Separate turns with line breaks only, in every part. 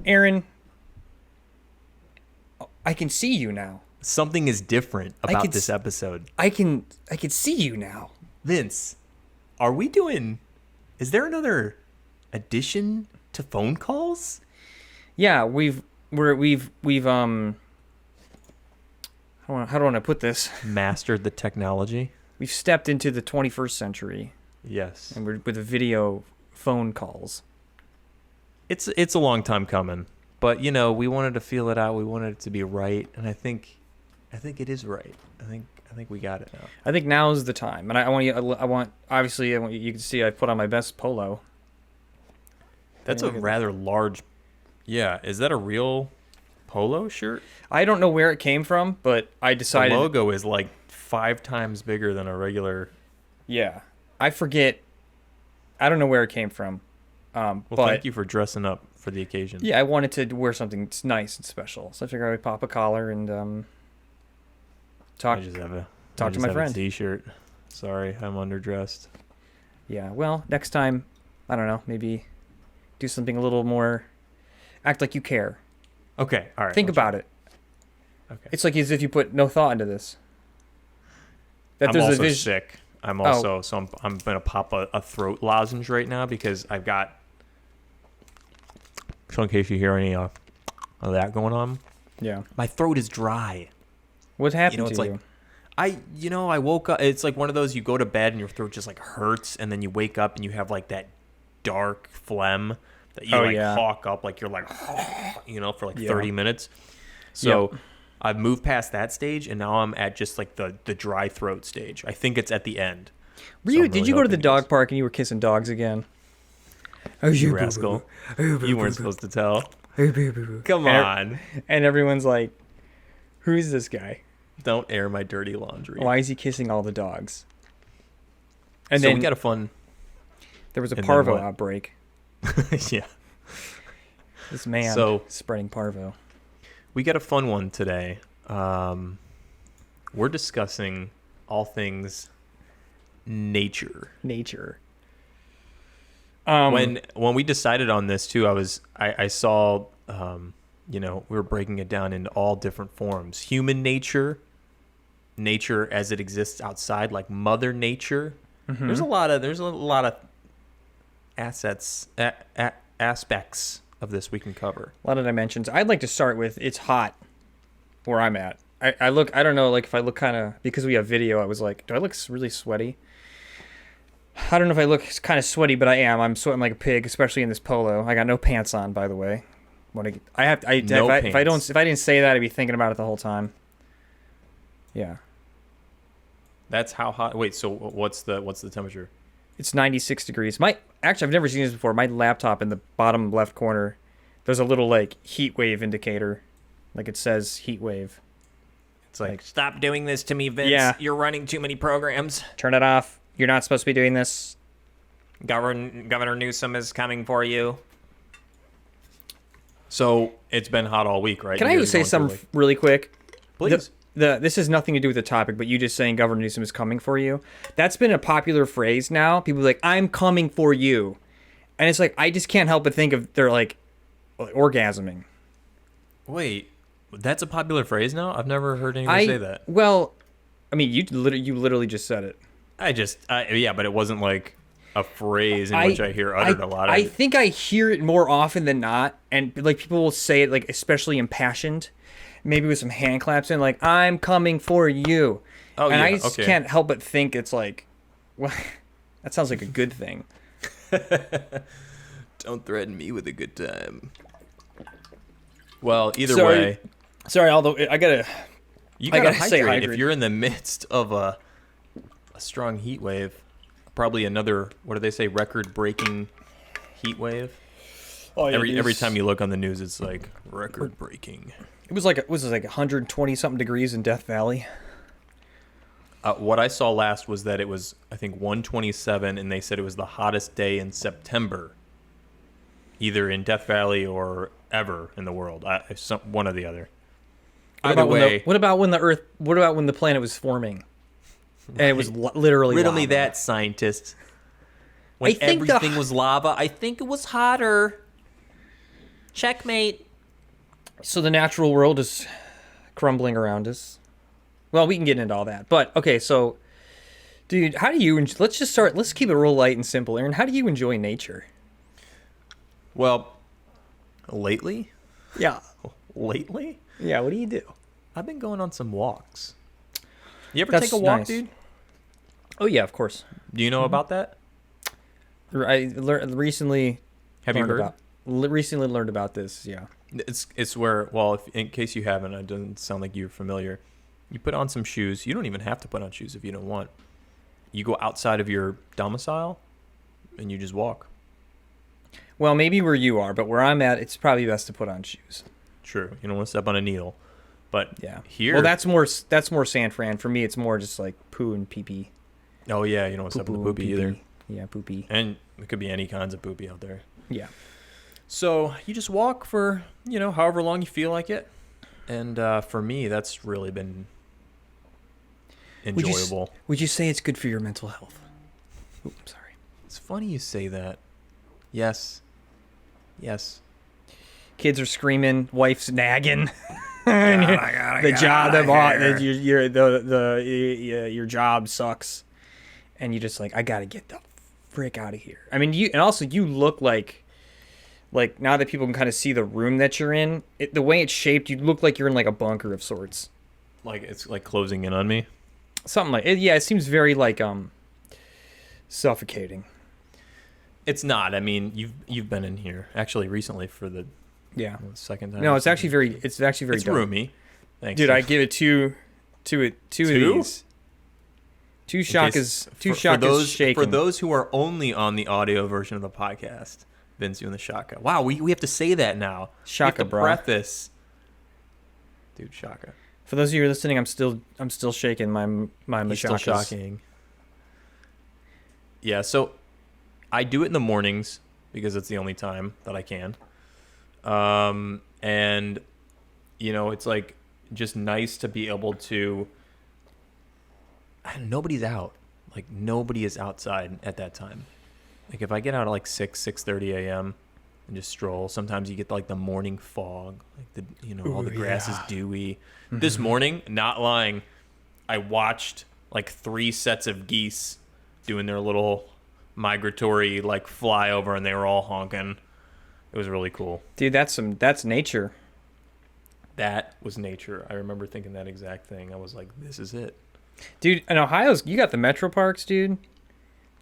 Aaron, I can see you now.
Something is different about this episode.
I can see you now.
Vince, are we doing... Is there another addition to Fonecallz?
Yeah, we've how do I want to put this?
Mastered the technology.
We've stepped into the 21st century.
Yes.
And we're with the video phone calls.
It's a long time coming, but we wanted to feel it out. We wanted it to be right, and I think it is right. I think we got it now. I
think now is the time, and I want you can see I put on my best polo.
That's a rather large. Yeah, is that a real polo shirt?
I don't know where it came from, but I decided
the logo is like 5 times bigger than a regular.
Yeah, I forget. I don't know where it came from.
Well, thank you for dressing up for the occasion.
Yeah, I wanted to wear something nice and special, so I figured I would pop a collar and talk to my friend.
A t-shirt. Sorry, I'm underdressed.
Yeah, well, next time, I don't know, maybe do something a little more. Act like you care.
Okay, all right.
Think about it.
Okay.
It's like as if you put no thought into this.
I'm also sick. I'm also so I'm gonna pop a throat lozenge right now because I've got. So in case you hear any of that going on,
yeah,
my throat is dry.
What happened to you?
I woke up. It's like one of those you go to bed and your throat just like hurts, and then you wake up and you have like that dark phlegm that you hawk up, like you're like, for like 30 minutes. So I've moved past that stage, and now I'm at just like the dry throat stage. I think it's at the end.
Did you go to the dog park and you were kissing dogs again?
Oh, you rascal! You weren't supposed to tell. Come on!
And everyone's like, "Who's this guy?
Don't air my dirty laundry.
Why is he kissing all the dogs?" And
then we got a fun.
There was a parvo outbreak.
Yeah.
This man spreading parvo.
We got a fun one today. We're discussing all things nature. When we decided on this too, I saw we were breaking it down into all different forms. Human nature as it exists outside, like Mother Nature. Mm-hmm. There's a lot of aspects of this we can cover.
A lot of dimensions. I'd like to start with it's hot where I'm at. I don't know, like if I look kind of, because we have video, I was like, do I look really sweaty? I don't know if I look kind of sweaty, but I am. I'm sweating like a pig, especially in this polo. I got no pants on, by the way. If I didn't say that, I'd be thinking about it the whole time. Yeah.
That's how hot. Wait, so what's the temperature?
It's 96 degrees. Actually, I've never seen this before. My laptop in the bottom left corner, there's a little like heat wave indicator, like it says heat wave.
It's like stop doing this to me, Vince.
Yeah.
You're running too many programs.
Turn it off. You're not supposed to be doing this.
Governor Newsom is coming for you. So it's been hot all week, right?
Can I say something really quick?
Please.
This has nothing to do with the topic, but you just saying Governor Newsom is coming for you. That's been a popular phrase now. People are like, I'm coming for you. And it's like, I just can't help but think of they're like orgasming.
Wait, that's a popular phrase now? I've never heard anyone say that.
Well, I mean, you literally just said it.
Yeah, but it wasn't like a phrase in which I hear uttered a lot.
I think I hear it more often than not, and like people will say it like especially impassioned, maybe with some hand claps in, like I'm coming for you. Oh, and I just can't help but think it's like, well, that sounds like a good thing.
Don't threaten me with a good time. Well, either way.
Sorry, although I gotta
say, if you're in the midst of a strong heat wave, probably another, what do they say, record-breaking heat wave. Oh, yeah, every time you look on the news, it's like record-breaking.
It was like 120 something degrees in Death Valley.
What I saw last was that it was, I think, 127, and they said it was the hottest day in September, either in Death Valley or ever in the world. One or the other.
Either way. What about when the planet was forming? Right. And it was literally
riddle
lava.
Me that, scientist. When everything was lava, I think it was hotter. Checkmate.
So the natural world is crumbling around us. Well, we can get into all that. But, okay, so, dude, how do you... Let's keep it real light and simple, Aaron. How do you enjoy nature?
Well, lately?
Yeah.
Lately?
Yeah, what do you do?
I've been going on some walks. You ever take a walk, dude?
Oh, yeah, of course.
Do you know about that?
I recently...
Have you heard?
Recently learned about this, yeah.
It's where, well, in case you haven't, it doesn't sound like you're familiar. You put on some shoes. You don't even have to put on shoes if you don't want. You go outside of your domicile, and you just walk.
Well, maybe where you are, but where I'm at, it's probably best to put on shoes.
True. You don't want to step on a needle. But
yeah,
here...
Well, that's more San Fran. For me, it's more just like poo and pee-pee.
Oh, yeah, you don't want to step on the poopy either.
Yeah, poopy.
And it could be any kinds of poopy out there.
Yeah.
So you just walk for, however long you feel like it. And for me, that's really been enjoyable.
Would you say it's good for your mental health? Ooh, I'm sorry.
It's funny you say that. Yes.
Kids are screaming, wife's nagging.
Your
job sucks, and you just like, I gotta get the frick out of here. I mean, you look like now that people can kind of see the room that you're in, the way it's shaped, you look like you're in like a bunker of sorts.
Like it's like closing in on me.
Something like it. Yeah, it seems very like suffocating.
It's not. I mean, you've been in here actually recently for the second time.
No, it's actually very it's
roomy. Thanks,
dude. I give it two of these. Two shakas shaking.
For those who are only on the audio version of the podcast, Vince doing the shaka. Wow, we have to say that now.
Shaka, bro.
Preface. Dude, shaka.
For those of you who are listening, I'm still shaking my
He's still shocking. Yeah, so I do it in the mornings because it's the only time that I can. And it's like just nice to be able to. Nobody's out. Like nobody is outside at that time. Like if I get out at like 6:30 a.m. and just stroll, sometimes you get like the morning fog, like all the grass is dewy. Mm-hmm. This morning, not lying, I watched like 3 sets of geese doing their little migratory like flyover, and they were all honking. It was really cool.
Dude, that's nature.
That was nature. I remember thinking that exact thing. I was like, this is it.
Dude, in Ohio's, you got the metro parks, dude.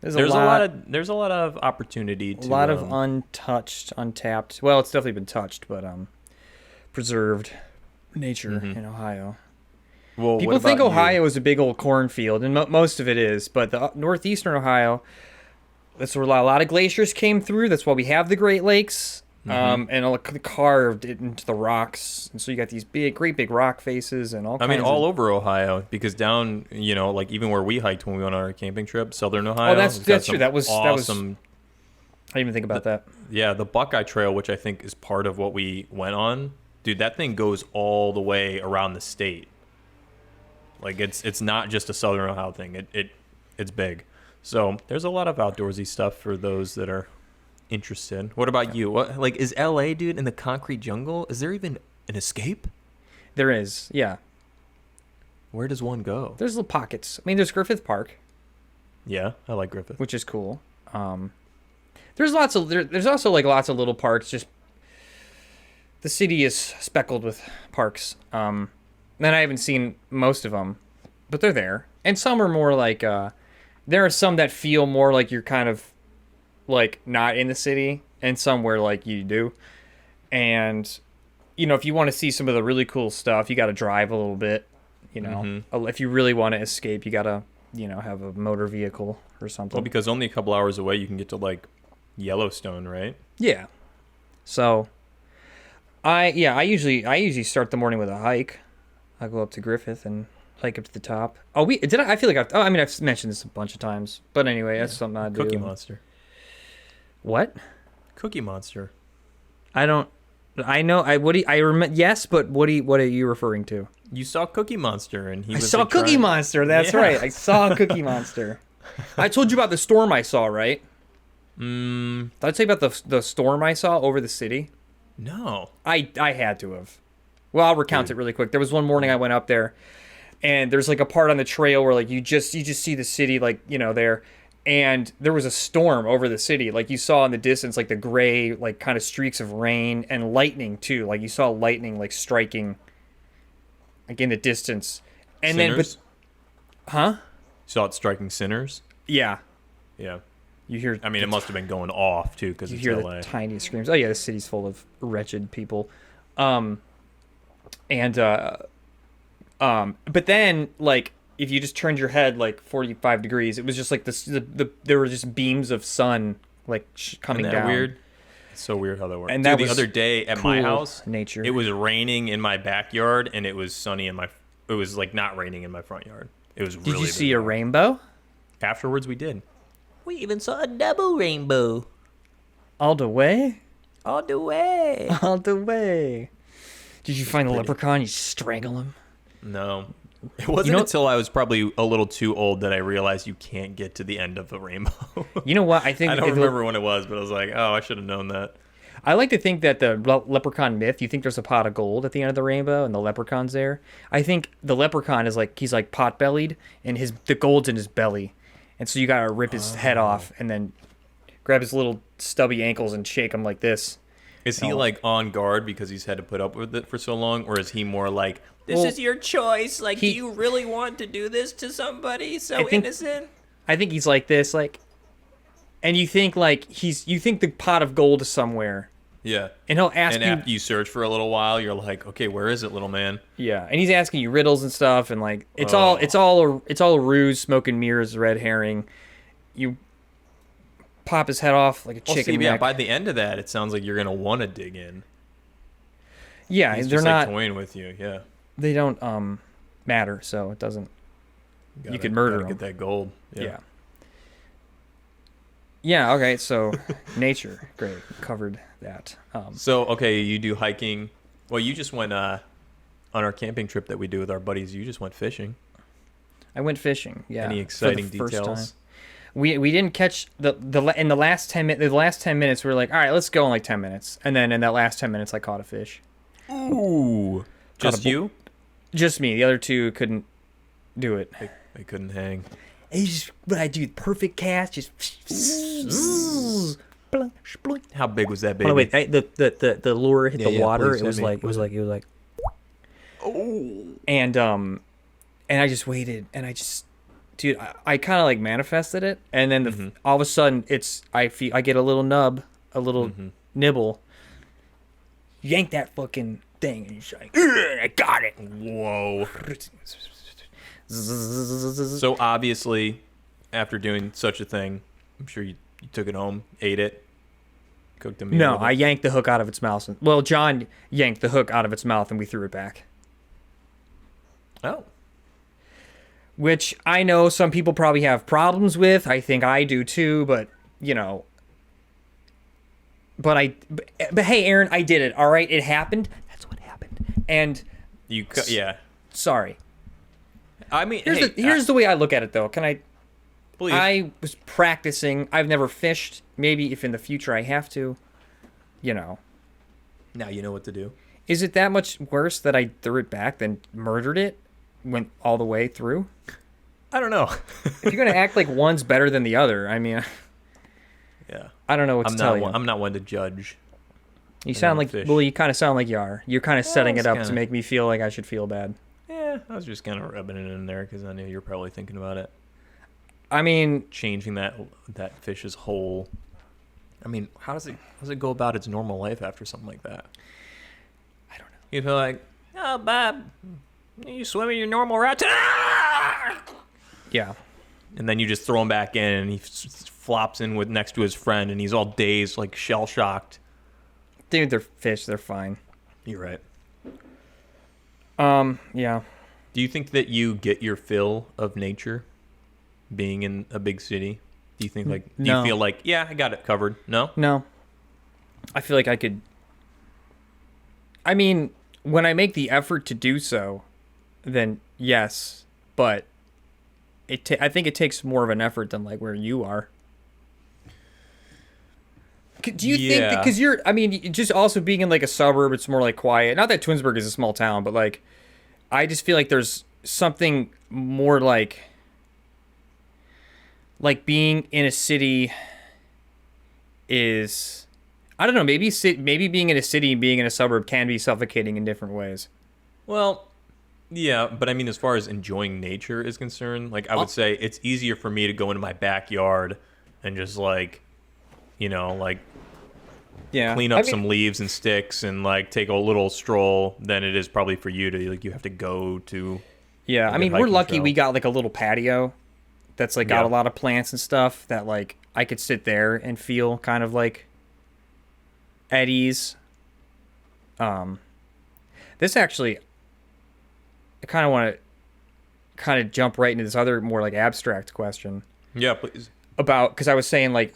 There's a
lot of opportunity to
a lot of untouched, untapped. Well, it's definitely been touched, but preserved nature in Ohio.
Well,
people think Ohio is a big old cornfield, and most of it is. But the northeastern Ohio, that's where a lot of glaciers came through. That's why we have the Great Lakes, and carved it into the rocks. And so you got these great big rock faces and all.
All over Ohio, because down, like even where we hiked when we went on our camping trip, Southern Ohio.
Oh, that's true. That was
awesome.
I didn't even think about that.
Yeah, the Buckeye Trail, which I think is part of what we went on. Dude, that thing goes all the way around the state. Like it's not just a Southern Ohio thing. It's big. So there's a lot of outdoorsy stuff for those that are interested. What about you? What is LA, dude, in the concrete jungle? Is there even an escape?
There is, yeah.
Where does one go?
There's little pockets. I mean, there's Griffith Park.
Yeah, I like Griffith,
which is cool. There's also like lots of little parks. Just the city is speckled with parks. And I haven't seen most of them, but they're there. And some are more like there are some that feel more like you're kind of like not in the city, and some where like you do. And if you want to see some of the really cool stuff, you got to drive a little bit. If you really want to escape, you got to have a motor vehicle or something.
Well, because only a couple hours away you can get to like Yellowstone, right?
Yeah. So I usually start the morning with a hike. I go up to Griffith and hike up to the top. I feel like I've mentioned this a bunch of times, but anyway, that's something I do.
Cookie Monster.
What?
Cookie Monster.
Yes, but what are you referring to?
You saw Cookie Monster, and
I saw Cookie Monster. That's right. I saw Cookie Monster. I told you about the storm I saw, right? Did I tell you about the storm I saw over the city?
No.
I had to have. Well, I'll recount it really quick. There was one morning I went up there, and there's like a part on the trail where like you just see the city like, you know, there, and there was a storm over the city. Like you saw in the distance like the gray like kind of streaks of rain and lightning too. Like you saw lightning like striking like in the distance. And
Sinners?
Huh?
You saw it striking sinners?
Yeah.
Yeah.
You hear
I mean, it must have been going off too because
you
it's
hear
LA.
the tiniest screams. Oh yeah, the city's full of wretched people. But then like if you just turned your head like 45 degrees, it was just like there were just beams of sun like coming
Isn't that
down.
weird? It's so weird how that works.
And
Dude,
that
the
was
other day at
cool
my house,
nature.
it was raining in my backyard and it was sunny in my. It was like not raining in my front yard. It was.
Did
really
you see a
bizarre.
rainbow?
Afterwards, we did.
We even saw a double rainbow.
All the way?
All the way.
All the way. Did you find the leprechaun? You strangle him?
No. It wasn't until I was probably a little too old that I realized you can't get to the end of the rainbow.
You know what? I think
I don't remember when it was, but I was like, oh, I should have known that.
I like to think that the leprechaun myth, you think there's a pot of gold at the end of the rainbow and the leprechaun's there. I think the leprechaun is like, he's like pot-bellied and the gold's in his belly. And so you got to rip his head off and then grab his little stubby ankles and shake him like this.
Is he like on guard because he's had to put up with it for so long? Or is he more like,
This is your choice. Like, do you really want to do this to somebody so innocent?
I think he's like this, like, and you think like you think the pot of gold is somewhere.
yeah.
And he'll ask
And
you.
after you search for a little while, you're like, okay, where is it, little man?
Yeah, and he's asking you riddles and stuff, and like it's all a ruse, smoke and mirrors, red herring. You pop his head off like a
Well,
chicken
see, yeah,
neck.
by the end of that, it sounds like you're gonna want to dig in.
Yeah,
He's
they're
just
not.
like toying with you. Yeah.
They don't matter, so it doesn't. You could murder
gotta
him.
get that gold.
Yeah. Yeah. Okay. So nature, great, covered that.
So okay, you do hiking. Well, you just went on our camping trip that we do with our buddies. You just went fishing.
I went fishing. Yeah.
Any
for the
exciting
first
details?
time. We didn't catch in the last 10 minutes. The last 10 minutes we were like, all right, let's go in like 10 minutes, and then in that last 10 minutes I caught a fish.
Ooh. Just you?
Just me. The other two couldn't do it.
They couldn't hang.
It's just what I do, perfect cast, just.
How big was that
Oh,
baby?
wait, the lure hit the water.
please
It was
send me.
like. Oh. And I just waited, and I just, dude, I kind of like manifested it, and then all of a sudden I get a little nub, a little nibble. Yank that fucking thing, and he's like, I got it.
Whoa. So obviously, after doing such a thing, I'm sure you took it home, ate it, cooked a meal.
No,
with it.
I yanked the hook out of its mouth. Well, John yanked the hook out of its mouth, and we threw it back.
Oh.
Which I know some people probably have problems with. I think I do too, but you know. But hey, Aaron, I did it. All right, it happened. That's what happened. And
Yeah.
sorry.
I mean,
Here's the way I look at it, though. Can I?
please.
I was practicing. I've never fished. Maybe if in the future I have to, you know.
Now you know what to do.
Is it that much worse that I threw it back than murdered it? Went all the way through?
I don't know.
If you're gonna act like one's better than the other, I mean,
Yeah.
I don't know what to tell you.
I'm not one to judge.
You sound like,
fish.
well, you kind of sound like you are. You're kind of setting it
it's
up
kinda-
to make me feel like I should feel bad.
Yeah, I was just kind of rubbing it in there because I knew you were probably thinking about it.
I mean,
Changing that fish's whole. I mean, how does it go about its normal life after something like that?
I don't know.
You feel like,
Oh, Bob, you swimming your normal route.
Yeah.
and then you just throw him back in, and he flops in with next to his friend, and he's all dazed, like shell shocked.
Dude, they're fish. They're fine.
You're right.
Yeah.
Do you think that you get your fill of nature being in a big city? Do you think do
No.
you feel like, yeah, I got it covered? No?
No. I feel like I could. I mean, when I make the effort to do so, then yes, but I think it takes more of an effort than like where you are. do you think that, because I mean, just also being in like a suburb, it's more like quiet. Not that Twinsburg is a small town, but like, I just feel like there's something more like being in a city is, I don't know, maybe being in a city and being in a suburb can be suffocating in different ways.
Well, yeah, but I mean, as far as enjoying nature is concerned, like I would say it's easier for me to go into my backyard and just like, like clean up some leaves and sticks and like take a little stroll than it is probably for you to, like, you have to go to.
Yeah, I mean, we're lucky we got like a little patio that's like got a lot of plants and stuff that like I could sit there and feel kind of like at ease. This actually, I kind of want to kind of jump right into this other more like abstract question.
Yeah, please.
Because I was saying like,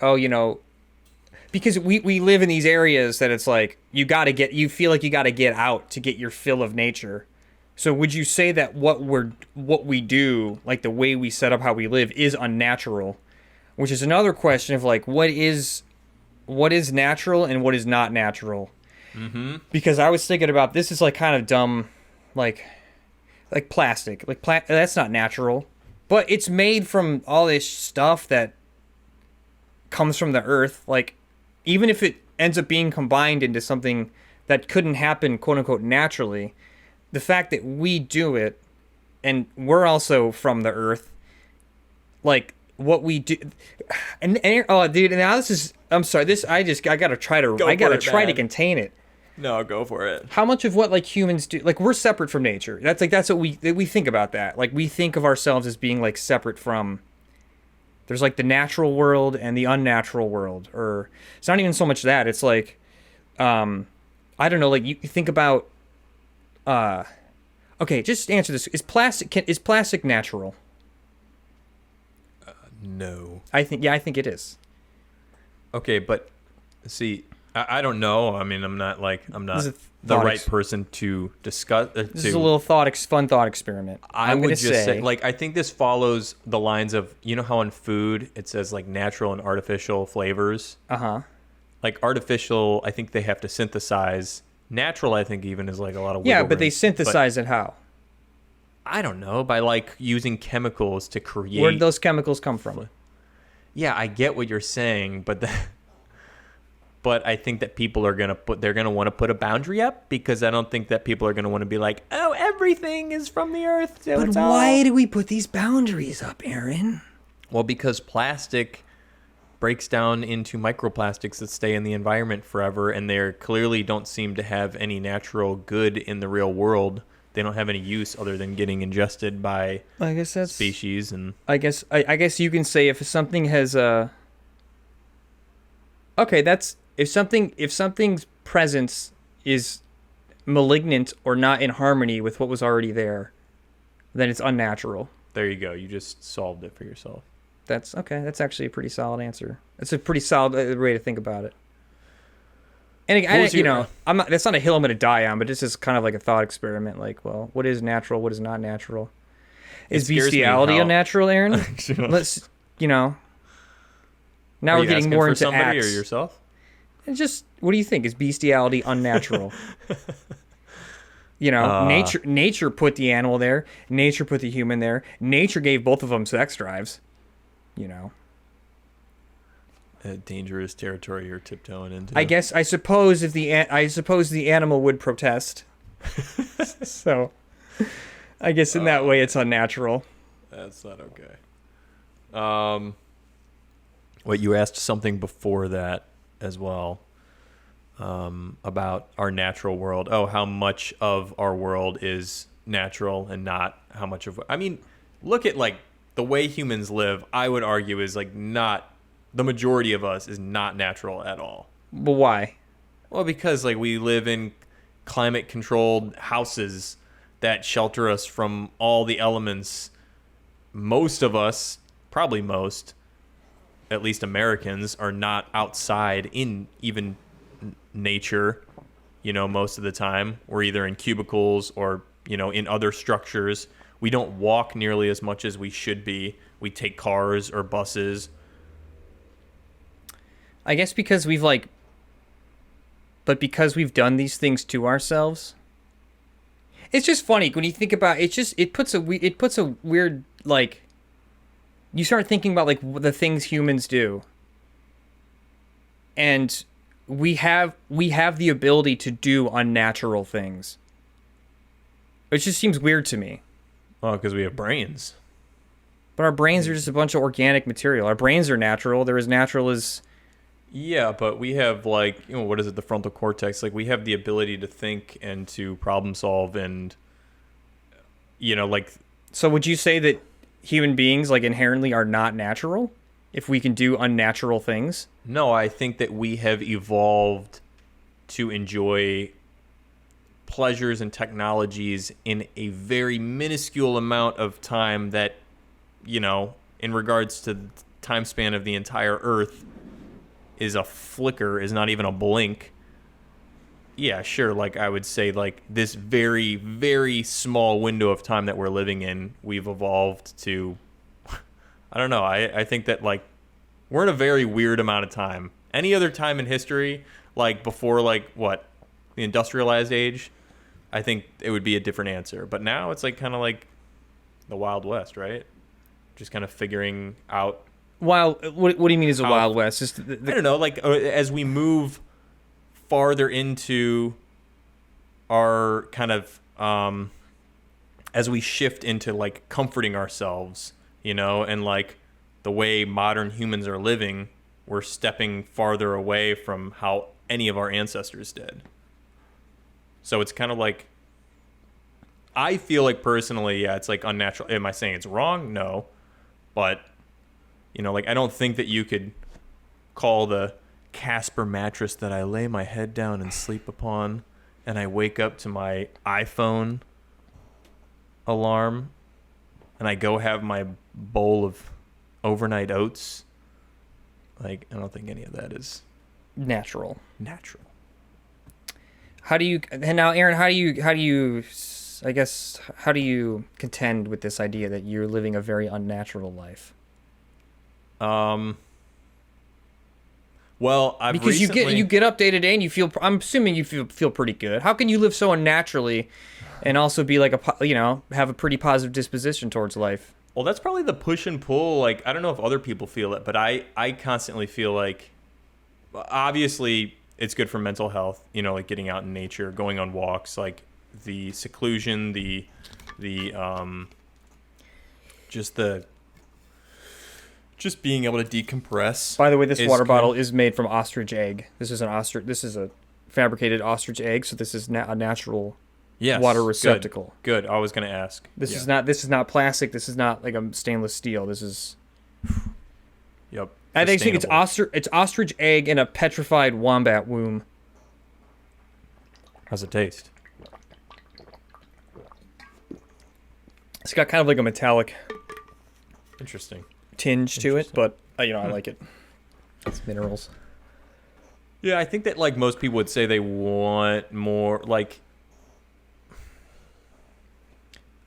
because we live in these areas that it's like you feel like you got to get out to get your fill of nature. So would you say that what we do, like the way we set up how we live, is unnatural? Which is another question of like what is natural and what is not natural? Mm-hmm. Because I was thinking about this is like kind of dumb, like plastic, that's not natural, but it's made from all this stuff that comes from the earth. Like even if it ends up being combined into something that couldn't happen, quote unquote, naturally, the fact that we do it, and we're also from the earth, like what we do, and oh, dude, now this is, I'm sorry, I gotta try to contain it.
No, go for it.
How much of what like humans do, like we're separate from nature. That's what we think about that. Like we think of ourselves as being like separate from. There's like the natural world and the unnatural world, or it's not even so much that. It's like, I don't know. Like you think about. Okay, just answer this. Is plastic natural?
No.
I think it is.
Okay, but see, I don't know. I mean, I'm not the right person to discuss.
This is a little fun thought experiment.
I would just say, like, I think this follows the lines of, how in food it says like natural and artificial flavors. Like artificial, I think they have to synthesize. Natural, I think even is like a lot of wiggle
but they
room.
synthesize it how?
I don't know, by like using chemicals to create.
Where did those chemicals come from?
Yeah, I get what you're saying, but but I think that people are they're gonna want to put a boundary up, because I don't think that people are gonna want to be like, oh, everything is from the earth. So
but why do we put these boundaries up, Aaron?
Well, because plastic breaks down into microplastics that stay in the environment forever, and they clearly don't seem to have any natural good in the real world. They don't have any use other than getting ingested by species. And
I guess you can say if something has if something's presence is malignant or not in harmony with what was already there, then it's unnatural.
There you go. You just solved it for yourself.
That's okay. That's actually a pretty solid answer. It's a pretty solid way to think about it. And I'm not. That's not a hill I'm going to die on, but this is kind of like a thought experiment. Like, well, what is natural? What is not natural? Is bestiality unnatural, Aaron? Let's, Now we're getting more into
somebody
acts.
Or yourself.
And just, what do you think? Is bestiality unnatural? Nature put the animal there. Nature put the human there. Nature gave both of them sex drives.
Dangerous territory you're tiptoeing into.
I suppose the animal would protest. So, I guess in that way it's unnatural.
That's not okay. What you asked something before that as well, about our natural world. Oh, how much of our world is natural and not how much of. I mean, look at like the way humans live. I would argue is like not. The majority of us is not natural at all.
But why?
Well, because like we live in climate-controlled houses that shelter us from all the elements. Most of us, probably most, at least Americans, are not outside in even nature, most of the time. We're either in cubicles or, in other structures. We don't walk nearly as much as we should be. We take cars or buses.
I guess because we've like but because we've done these things to ourselves, it's just funny when you think about it. It puts a weird, like, you start thinking about like the things humans do, and we have the ability to do unnatural things. It just seems weird to me.
Well, because we have brains.
But our brains are just a bunch of organic material. Our brains are natural. They're as natural as...
Yeah, but we have, like, what is it, the frontal cortex? Like, we have the ability to think and to problem solve and, like...
So would you say that human beings, like, inherently are not natural? If we can do unnatural things?
No, I think that we have evolved to enjoy pleasures and technologies in a very minuscule amount of time that, in regards to the time span of the entire Earth, is a flicker, is not even a blink. Yeah, sure, like I would say, like this very, very small window of time that we're living in, we've evolved to, I don't know, I think that like we're in a very weird amount of time. Any other time in history, like before like what, the industrialized age, I think it would be a different answer. But now it's like kind of like the Wild West, right? Just kind of figuring out.
What do you mean is the Wild West? Just
I don't know. Like as we move farther into our kind of, as we shift into like comforting ourselves, and like the way modern humans are living, we're stepping farther away from how any of our ancestors did. So it's kind of like, I feel like personally, yeah, it's like unnatural. Am I saying it's wrong? No. But, like I don't think that you could call the Casper mattress that I lay my head down and sleep upon and I wake up to my iPhone alarm and I go have my bowl of overnight oats. Like, I don't think any of that is
natural.
How do you
contend with this idea that you're living a very unnatural life?
Well,
because you get up day to day and you feel. I'm assuming you feel pretty good. How can you live so unnaturally, and also be like have a pretty positive disposition towards life?
Well, that's probably the push and pull. Like, I don't know if other people feel it, but I constantly feel like, obviously, it's good for mental health. Like getting out in nature, going on walks, like the seclusion, just being able to decompress.
By the way, this water bottle is made from ostrich egg. This is a fabricated ostrich egg, so this is a natural water receptacle.
Good. I was going to ask.
This is not plastic. This is not like a stainless steel. This is.
Yep.
I think it's ostrich egg in a petrified wombat womb.
How's it taste?
It's got kind of like a metallic.
Interesting.
Tinge to it, but I like it. It's minerals.
Yeah, I think that like most people would say they want more, like,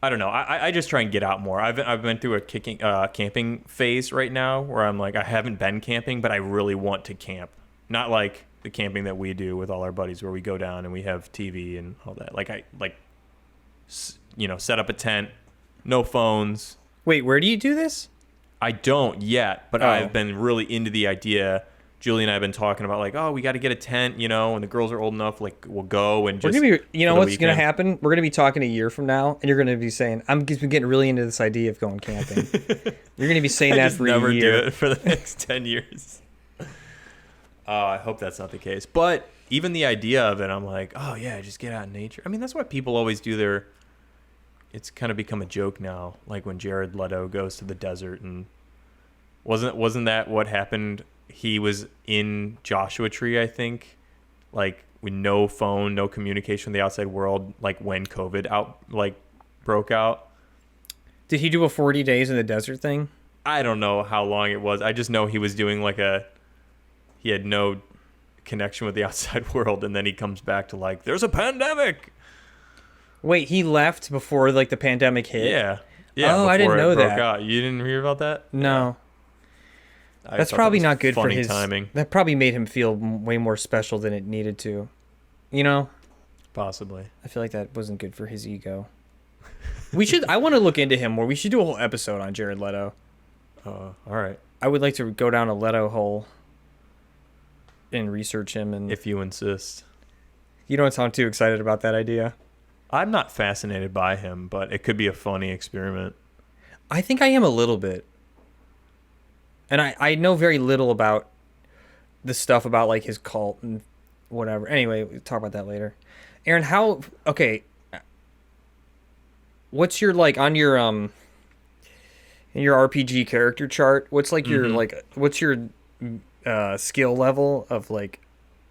I don't know. I just try and get out more. I've been through a camping phase right now where I'm like, I haven't been camping, but I really want to camp. Not like the camping that we do with all our buddies where we go down and we have TV and all that. Like set up a tent, no phones.
Wait, where do you do this?
I don't yet, but I've been really into the idea. Julie and I have been talking about like, we got to get a tent, when the girls are old enough, like we'll go and just.
What's going to happen? We're going to be talking a year from now, and you're going to be saying, "I'm getting really into this idea of going camping." You're going to be saying that for a year.
Never do it for the next 10 years. I hope that's not the case. But even the idea of it, I'm like, oh yeah, just get out in nature. I mean, that's what people always do. It's kind of become a joke now, like when Jared Leto goes to the desert, and wasn't that what happened? He was in Joshua Tree, I think, like with no phone, no communication with the outside world, like when COVID broke out.
Did he do a 40 days in the desert thing?
I don't know how long it was. I just know he was doing he had no connection with the outside world, and then he comes back to like, there's a pandemic.
Wait, he left before like the pandemic hit?
Yeah.
Oh, I didn't know that.
Out. You didn't hear about that?
No. That's probably not good for his
timing.
That probably made him feel way more special than it needed to. You know?
Possibly.
I feel like that wasn't good for his ego. I want to look into him more. We should do a whole episode on Jared Leto.
All right.
I would like to go down a Leto hole and research him. And
if you insist.
You don't sound too excited about that idea.
I'm not fascinated by him, but it could be a funny experiment.
I think I am a little bit. And I know very little about the stuff about like his cult and whatever. Anyway, we'll talk about that later. Aaron, what's your like on your in your RPG character chart? What's like your what's your skill level of like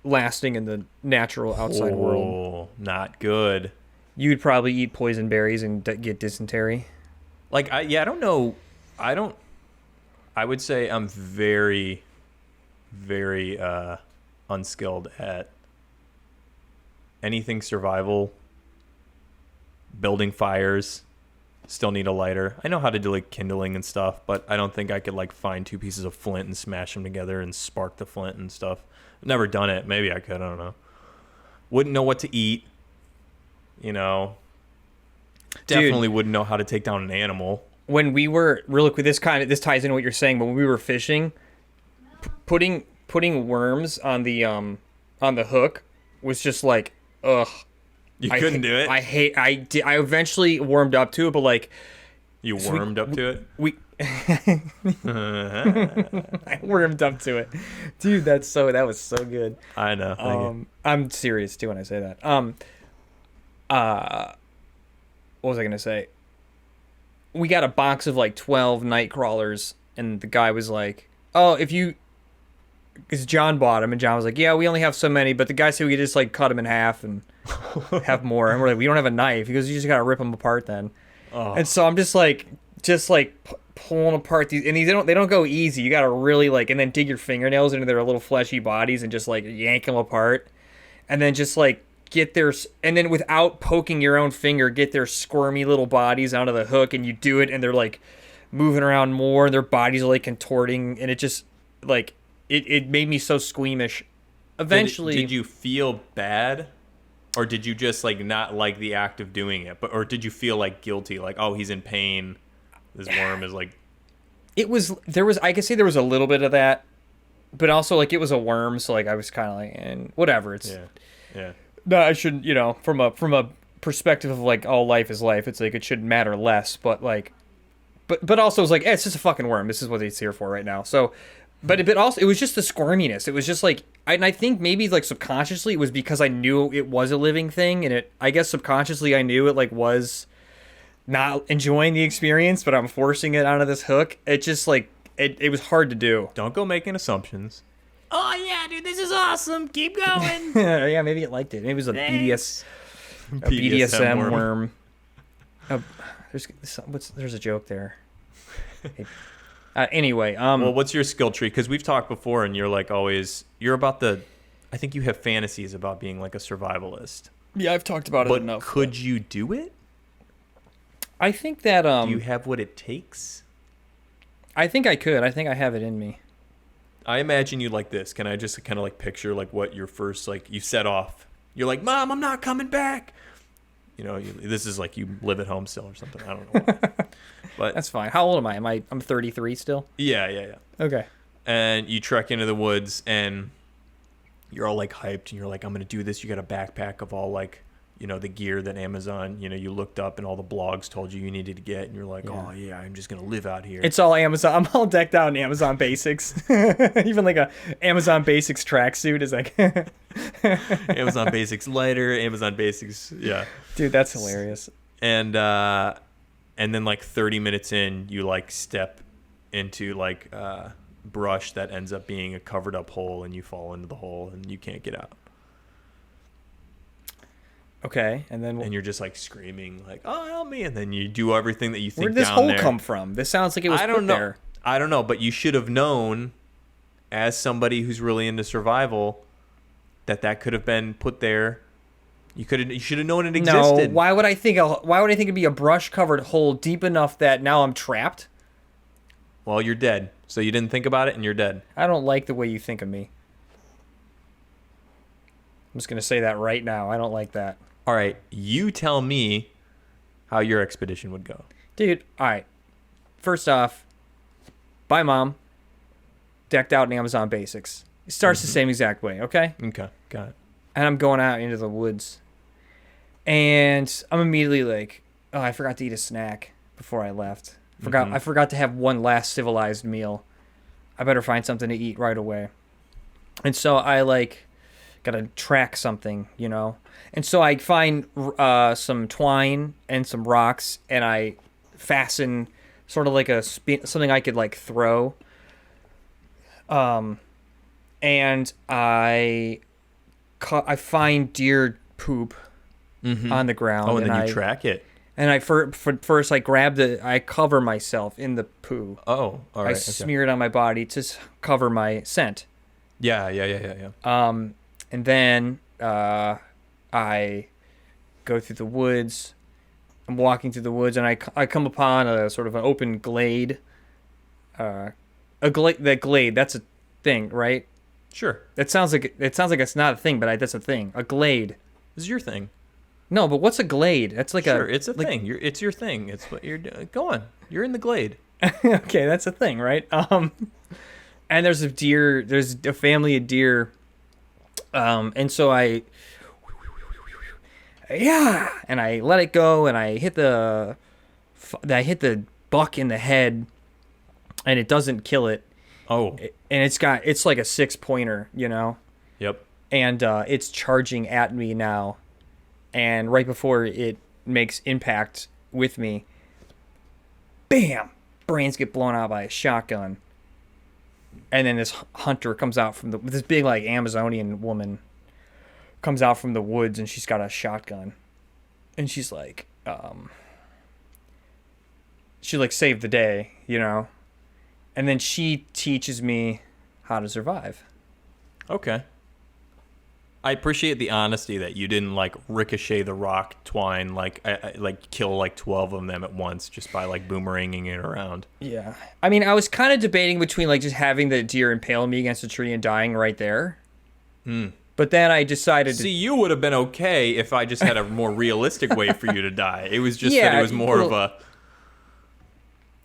lasting in the natural outside world?
Not good.
You'd probably eat poison berries and get dysentery.
Like I don't know. I would say I'm very, very unskilled at anything survival. Building fires, still need a lighter. I know how to do like kindling and stuff, but I don't think I could like find 2 pieces of flint and smash them together and spark the flint and stuff. I've never done it. Maybe I could. I don't know. Wouldn't know what to eat. You know. Definitely wouldn't know how to take down an animal.
When we were real quick, this ties into what you're saying. But when we were fishing, putting worms on the hook was just like ugh.
You couldn't do it.
I eventually warmed up to it, but like
you warmed up to it.
I warmed up to it, dude. That was so good.
I know.
I'm serious too when I say that. What was I gonna say? We got a box of like 12 night crawlers, and the guy was like, "Oh, because John bought them," and John was like, "Yeah, we only have so many," but the guy said we could just like cut them in half and have more. And we're like, "We don't have a knife." He goes, "You just gotta rip them apart then." Oh. And so I'm just pulling apart these, and they don't go easy. You gotta really like, and then dig your fingernails into their little fleshy bodies and just like yank them apart, and then just like get their, and then without poking your own finger, get their squirmy little bodies onto the hook, and you do it, and they're like moving around more, and their bodies are like contorting, and it just like it made me so squeamish. Eventually,
did you feel bad? Or did you just like not like the act of doing it? Or did you feel like guilty? Like, oh, he's in pain. This worm is like.
I could say there was a little bit of that, but also like it was a worm, so like I was kind of like, and whatever. It's
yeah.
No, I shouldn't. You know, from a perspective of like, oh, life is life. It's like it shouldn't matter less, but like, but also it's like, it's just a fucking worm. This is what it's here for right now. So. But also, it was just the squirminess. It was just like, and I think maybe like subconsciously it was because I knew it was a living thing, and I guess subconsciously I knew it like was not enjoying the experience, but I'm forcing it onto this hook. It just like it was hard to do.
Don't go making assumptions.
Oh yeah, dude, this is awesome. Keep going.
Yeah, maybe it liked it. Maybe it was a BDSM worm. There's a joke there. Anyway,
well, what's your skill tree? Because we've talked before, and you're like always, I think you have fantasies about being like a survivalist.
Yeah, I've talked about it enough.
But could you do it?
I think that
do you have what it takes?
I think I could. I think I have it in me.
I imagine you like this. Can I just kind of like picture like what your first like you set off? You're like, "Mom, I'm not coming back." You know, this is like you live at home still or something. I don't know. But
that's fine. How old am I? I'm 33 still?
Yeah.
Okay.
And you trek into the woods and you're all like hyped and you're like, I'm going to do this. You got a backpack of all like, you know, the gear that Amazon, you know, you looked up and all the blogs told you needed to get. And you're like, oh yeah, I'm just going to live out here.
It's all Amazon. I'm all decked out in Amazon Basics. Even like a Amazon Basics tracksuit is like.
Amazon Basics lighter, Amazon Basics. Yeah.
Dude, that's hilarious.
And then like 30 minutes in, you like step into like brush that ends up being a covered up hole, and you fall into the hole and you can't get out.
Okay, and then
and you're just like screaming like, "Oh, help me!" And then you do everything that you think.
Where did this
down
hole
there.
come from? This sounds like it was put there.
I don't know, but you should have known, as somebody who's really into survival, that could have been put there. You should have known it existed.
No, why would I think it'd be a brush covered hole deep enough that now I'm trapped?
Well, you're dead. So you didn't think about it and you're dead.
I don't like the way you think of me. I'm just gonna say that right now. I don't like that.
All right, you tell me how your expedition would go.
Dude, all right. First off, bye, Mom. Decked out in Amazon Basics. It starts the same exact way, okay?
Okay, got it.
And I'm going out into the woods. And I'm immediately like, oh, I forgot to eat a snack before I left. I forgot to have one last civilized meal. I better find something to eat right away. And so I like gotta track something, you know. And so I find some twine and some rocks, and I fasten sort of like something I could like throw. And I find deer poop on the ground.
Oh, and then you track it.
And I first I I cover myself in the poo.
Oh, all right.
I smear it on my body to cover my scent.
Yeah.
And then I go through the woods. I'm walking through the woods, and I come upon a sort of an open glade. That glade, that's a thing, right?
Sure.
It sounds like it's not a thing, but that's a thing. A glade.
This is your thing.
No, but what's a glade? That's like
it's a thing. It's your thing. It's what you're doing. Go on. You're in the glade.
Okay, that's a thing, right? And there's a family of deer. And so I let it go, and I hit the buck in the head, and it doesn't kill it.
Oh.
And it's like a 6-pointer, you know?
Yep.
And it's charging at me now. And right before it makes impact with me, bam! Brains get blown out by a shotgun. And then this hunter comes out this big like Amazonian woman comes out from the woods, and she's got a shotgun. And she's like, she like saved the day, you know? And then she teaches me how to survive.
Okay. I appreciate the honesty that you didn't like ricochet the rock twine, like kill like 12 of them at once just by like boomeranging it around.
Yeah. I mean, I was kind of debating between like just having the deer impale me against a tree and dying right there. But then I decided
See, you would have been okay if I just had a more realistic way for you to die. It was just that it was more of a...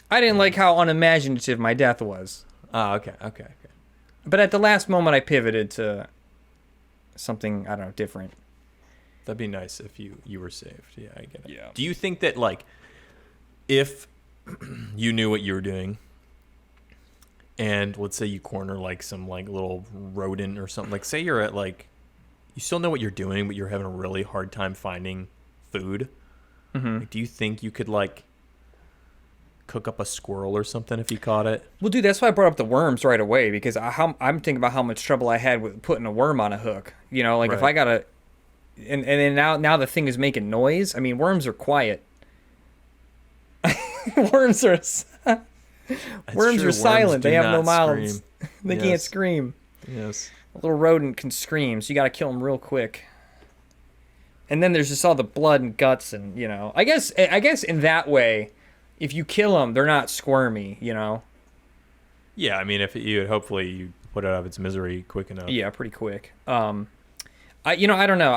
I didn't like how unimaginative my death was.
Oh, okay.
But at the last moment, I pivoted to something, I don't know, different.
That'd be nice if you were saved. Yeah, I get it.
Yeah.
Do you think that, like, if you knew what you were doing, and let's say you corner, like, some, like, little rodent or something, like, say you're at, like, you still know what you're doing, but you're having a really hard time finding food, like, do you think you could, like, cook up a squirrel or something if you caught it?
Well, dude, that's why I brought up the worms right away, because I'm thinking about how much trouble I had with putting a worm on a hook. You know, like if I got and then now the thing is making noise. I mean, worms are quiet. Worms are silent.
Worms
They have no
not
mouths.
scream.
They can't scream.
Yes.
A little rodent can scream, so you got to kill them real quick. And then there's just all the blood and guts, and you know, I guess in that way, if you kill them, they're not squirmy, you know?
Yeah, I mean, hopefully you put it out of its misery quick enough.
Yeah, pretty quick. I don't know.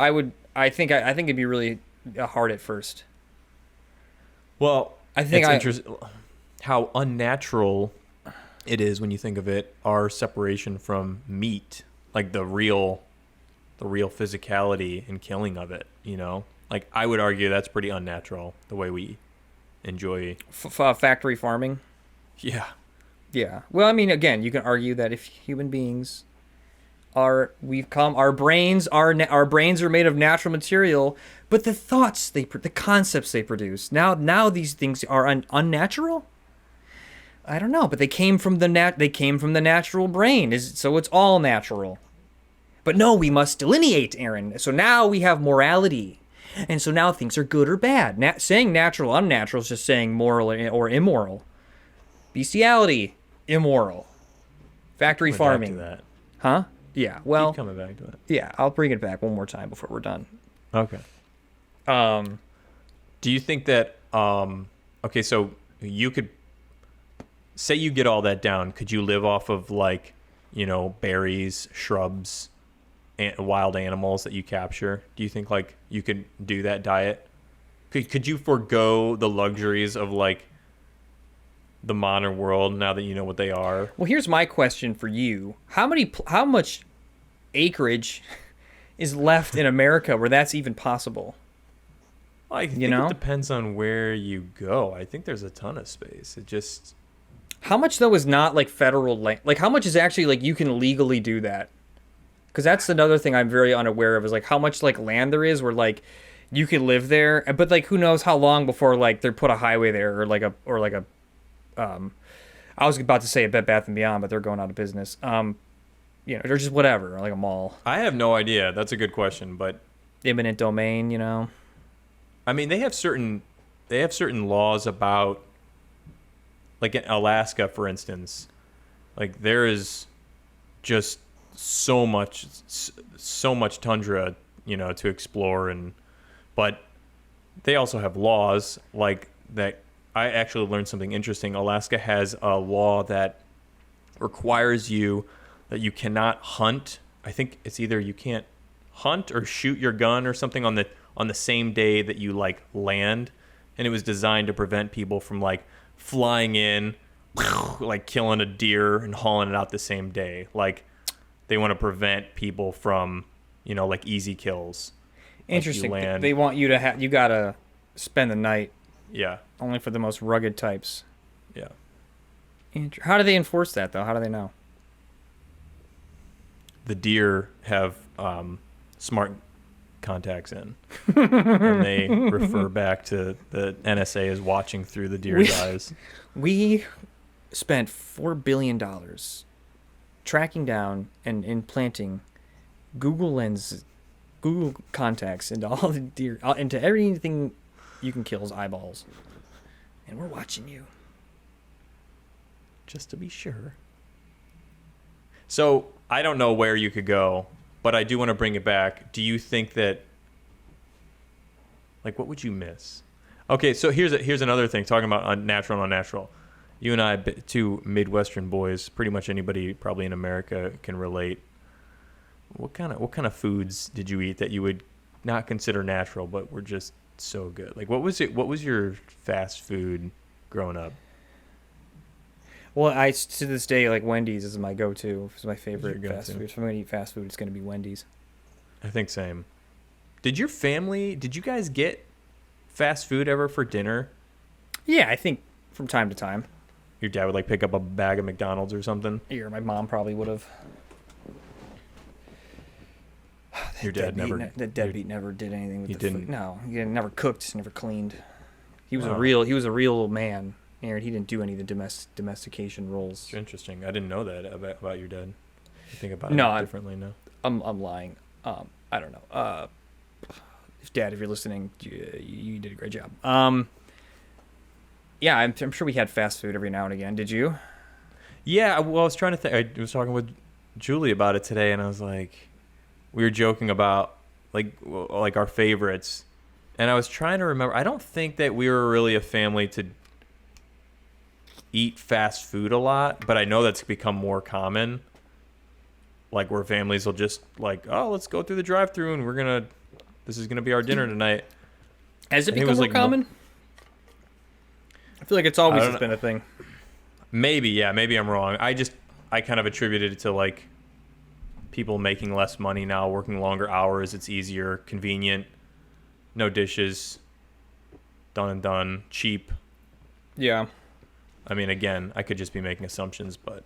I think it'd be really hard at first.
Well,
I think
it's interesting how unnatural it is when you think of it, our separation from meat, like the real physicality and killing of it, you know? Like, I would argue that's pretty unnatural, the way we enjoy
factory farming.
Yeah.
Well, I mean, again, you can argue that if human beings our brains are made of natural material, but the thoughts the concepts they produce now these things are unnatural. I don't know, but they came from the natural brain, so it's all natural. But no, we must delineate, Aaron. So now we have morality. And so now things are good or bad. Saying natural, unnatural is just saying moral or immoral. Bestiality, immoral. Factory farming.
Back to that.
Huh? Yeah. Well,
keep coming back to it.
Yeah, I'll bring it back one more time before we're done.
Okay. Do you think that okay, so you could say you get all that down, could you live off of, like, you know, berries, shrubs, wild animals that you capture? Do you think like you could do that diet? Could you forego the luxuries of like the modern world now that you know what they are?
Well, here's my question for you: how much acreage is left in America where that's even possible?
I think it depends on where you go. I think there's a ton of space. It just...
How much, though, is not, like, federal land? Like, how much is actually, like, you can legally do that? Because that's another thing I'm very unaware of, is, like, how much, like, land there is where, like, you can live there. But, like, who knows how long before, like, they put a highway there or, like, I was about to say a Bed Bath & Beyond, but they're going out of business. Or just whatever, like a mall.
I have no idea. That's a good question, but...
Eminent domain,
I mean, they have certain laws about... Like in Alaska, for instance, like there is just so much tundra, to explore, but they also have laws like that. I actually learned something interesting. Alaska has a law that requires you that you cannot hunt. I think it's either you can't hunt or shoot your gun or something on the same day that you like land, and it was designed to prevent people from like flying in, like killing a deer and hauling it out the same day. Like they want to prevent people from, like easy kills.
Interesting. Like they want you to you gotta spend the night.
Yeah.
Only for the most rugged types.
Yeah.
How do they enforce that though? How do they know?
The deer have smart contacts in, and they refer back to the NSA is watching through the deer's eyes. We
spent $4 billion tracking down and implanting Google contacts into all the deer, into everything you can kill's eyeballs, and we're watching you
just to be sure. So I don't know where you could go, but I do want to bring it back. Do you think that, like, what would you miss? Okay, so here's another thing, talking about unnatural and unnatural. You and I, two Midwestern boys, pretty much anybody probably in America can relate. What kind of foods did you eat that you would not consider natural, but were just so good? Like, what was your fast food growing up?
Well, to this day, like Wendy's is my go-to. It's my favorite fast food. If I'm going to eat fast food, it's going to be Wendy's.
I think same. Did you guys get fast food ever for dinner?
Yeah, I think from time to time.
Your dad would like pick up a bag of McDonald's or something?
Yeah, my mom probably would have.
Your dad never...
The deadbeat never did anything with
the
food. No, he never cooked, never cleaned. He was a real man. Aaron, he didn't do any of the domestication roles.
It's interesting. I didn't know that about your dad. I think about it differently now.
I'm lying. I don't know. Dad, if you're listening, you did a great job. Yeah, I'm sure we had fast food every now and again. Did you?
Yeah, well, I was trying to think. I was talking with Julie about it today, and I was like, we were joking about like our favorites, and I was trying to remember. I don't think that we were really a family to eat fast food a lot, but I know that's become more common. Like where families will just like, oh, let's go through the drive-thru and this is gonna be our dinner tonight.
Has it become more common? I feel like it's always been a thing.
Maybe I'm wrong. I kind of attributed it to like people making less money now, working longer hours. It's easier, convenient, no dishes, done and done, cheap.
Yeah.
I mean, again, I could just be making assumptions, but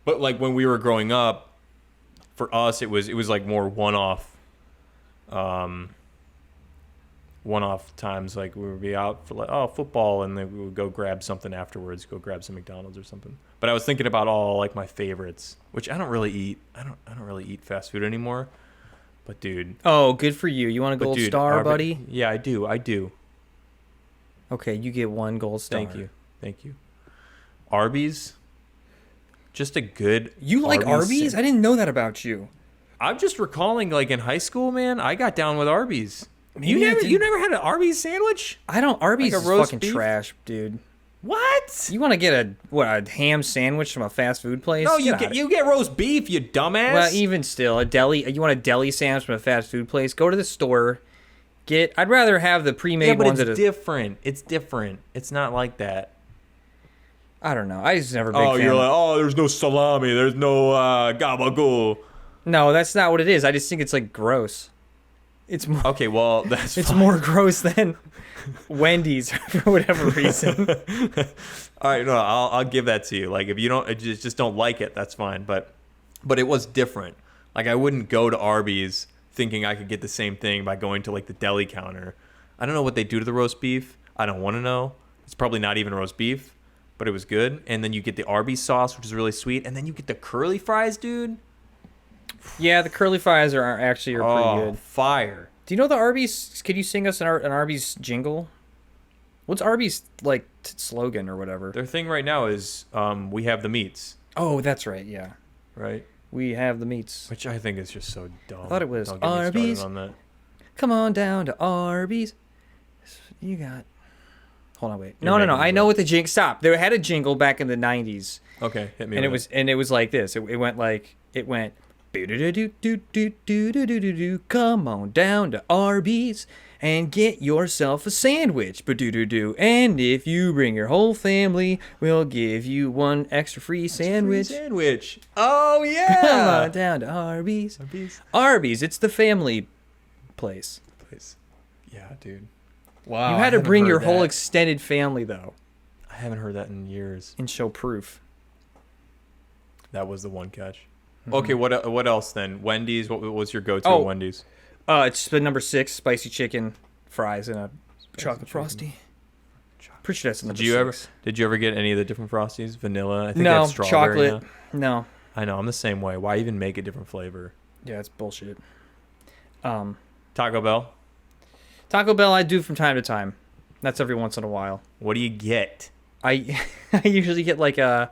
like when we were growing up, for us, it was like more one-off times. Like we would be out for like football, and then we would go grab something afterwards, go grab some McDonald's or something. But I was thinking about all like my favorites, which I don't really eat. I don't really eat fast food anymore. But dude,
oh, good for you. You want a gold star, buddy?
Yeah, I do.
Okay, you get one gold star.
Thank you. Arby's, just a good.
You like Arby's? I didn't know that about you.
I'm just recalling, like in high school, man, I got down with Arby's. You never had an Arby's sandwich?
Arby's like is fucking trash, dude.
What?
You want to get a ham sandwich from a fast food place?
No, you get roast beef, you dumbass.
Well, even still, you want a deli sandwich from a fast food place? Go to the store. I'd rather have the pre-made
but
ones.
It's different. It's different. It's not like that.
I don't know. I just never big fan.
You're like, there's no salami, there's no gabagool.
No, that's not what it is. I just think it's like gross. It's more,
okay. Well, that's
it's
fine.
more gross than Wendy's for whatever reason.
All right, no, I'll give that to you. Like if you don't just don't like it, that's fine. But it was different. Like I wouldn't go to Arbys thinking I could get the same thing by going to like the deli counter. I don't know what they do to the roast beef. I don't want to know. It's probably not even roast beef, but it was good. And then you get the Arbys sauce, which is really sweet, and then you get the curly fries, dude.
Yeah, the curly fries are pretty good.
Fire.
Do you know the Arby's? Could you sing us an Arby's jingle? What's Arby's like slogan or whatever?
Their thing right now is we have the meats.
Oh, that's right. Yeah,
right.
We have the meats,
which I think is just so dumb.
I thought it was
Don't get me
Arby's.
started on that.
Come on down to Arby's. You got. Hold on, wait. No. I know what the jingle. Stop. They had a jingle back in the '90s.
Okay, hit me.
And
with
it was like this. It went. Come on down to Arby's and get yourself a sandwich. And if you bring your whole family, we'll give you one extra free sandwich.
Oh yeah.
Come on down to Arby's. Arby's. It's the family place.
Yeah, dude.
Wow. You had to bring your whole extended family though.
I haven't heard that in years.
And show proof.
That was the one catch. Mm-hmm. Okay, what else then? Wendy's. What was your go-to at Wendy's?
It's the number 6 spicy chicken fries and a chocolate frosty. Pretty sure that's number 6.
Did you ever get any of the different frosties? Vanilla? I think
no,
that's strawberry.
chocolate. No.
I know. I'm the same way. Why even make a different flavor?
Yeah, it's bullshit.
Taco Bell.
Taco Bell, I do from time to time. That's every once in a while.
What do you get?
I usually get like a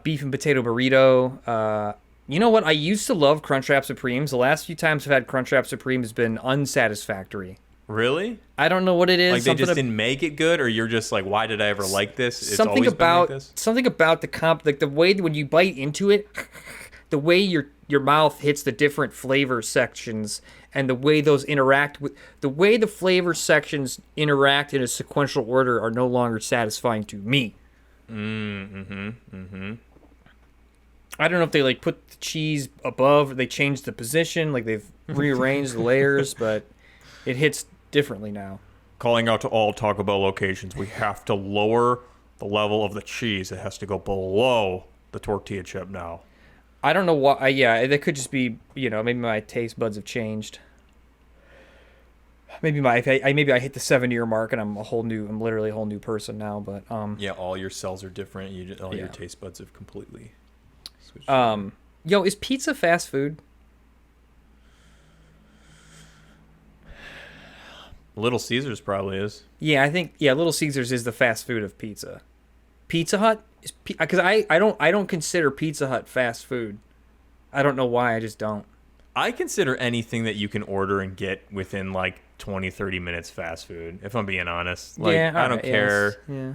beef and potato burrito. You know what? I used to love Crunchwrap Supremes. The last few times I've had Crunchwrap Supreme has been unsatisfactory.
Really?
I don't know what it is.
Like they just didn't make it good, or you're just like, why did I ever like this? It's something
about
been like this?
Something about the way when you bite into it, the way your mouth hits the different flavor sections, and the way those interact with the way the flavor sections interact in a sequential order are no longer satisfying to me. I don't know if they like put the cheese above, or they changed the position, like they've rearranged the layers, but it hits differently now.
Calling out to all Taco Bell locations, we have to lower the level of the cheese. It has to go below the tortilla chip now.
I don't know why. Yeah, that could just be, maybe my taste buds have changed. Maybe I hit the 7-year mark and I'm literally a whole new person now. But
yeah, all your cells are different. Your taste buds have completely switched.
Yo, is pizza fast food?
Little Caesars probably is.
Yeah, I think Little Caesars is the fast food of pizza. Pizza Hut is because I don't consider Pizza Hut fast food. I don't know why, I just don't.
I consider anything that you can order and get within like 20-30 minutes fast food, if I'm being honest. Like I don't care.
Yes. Yeah.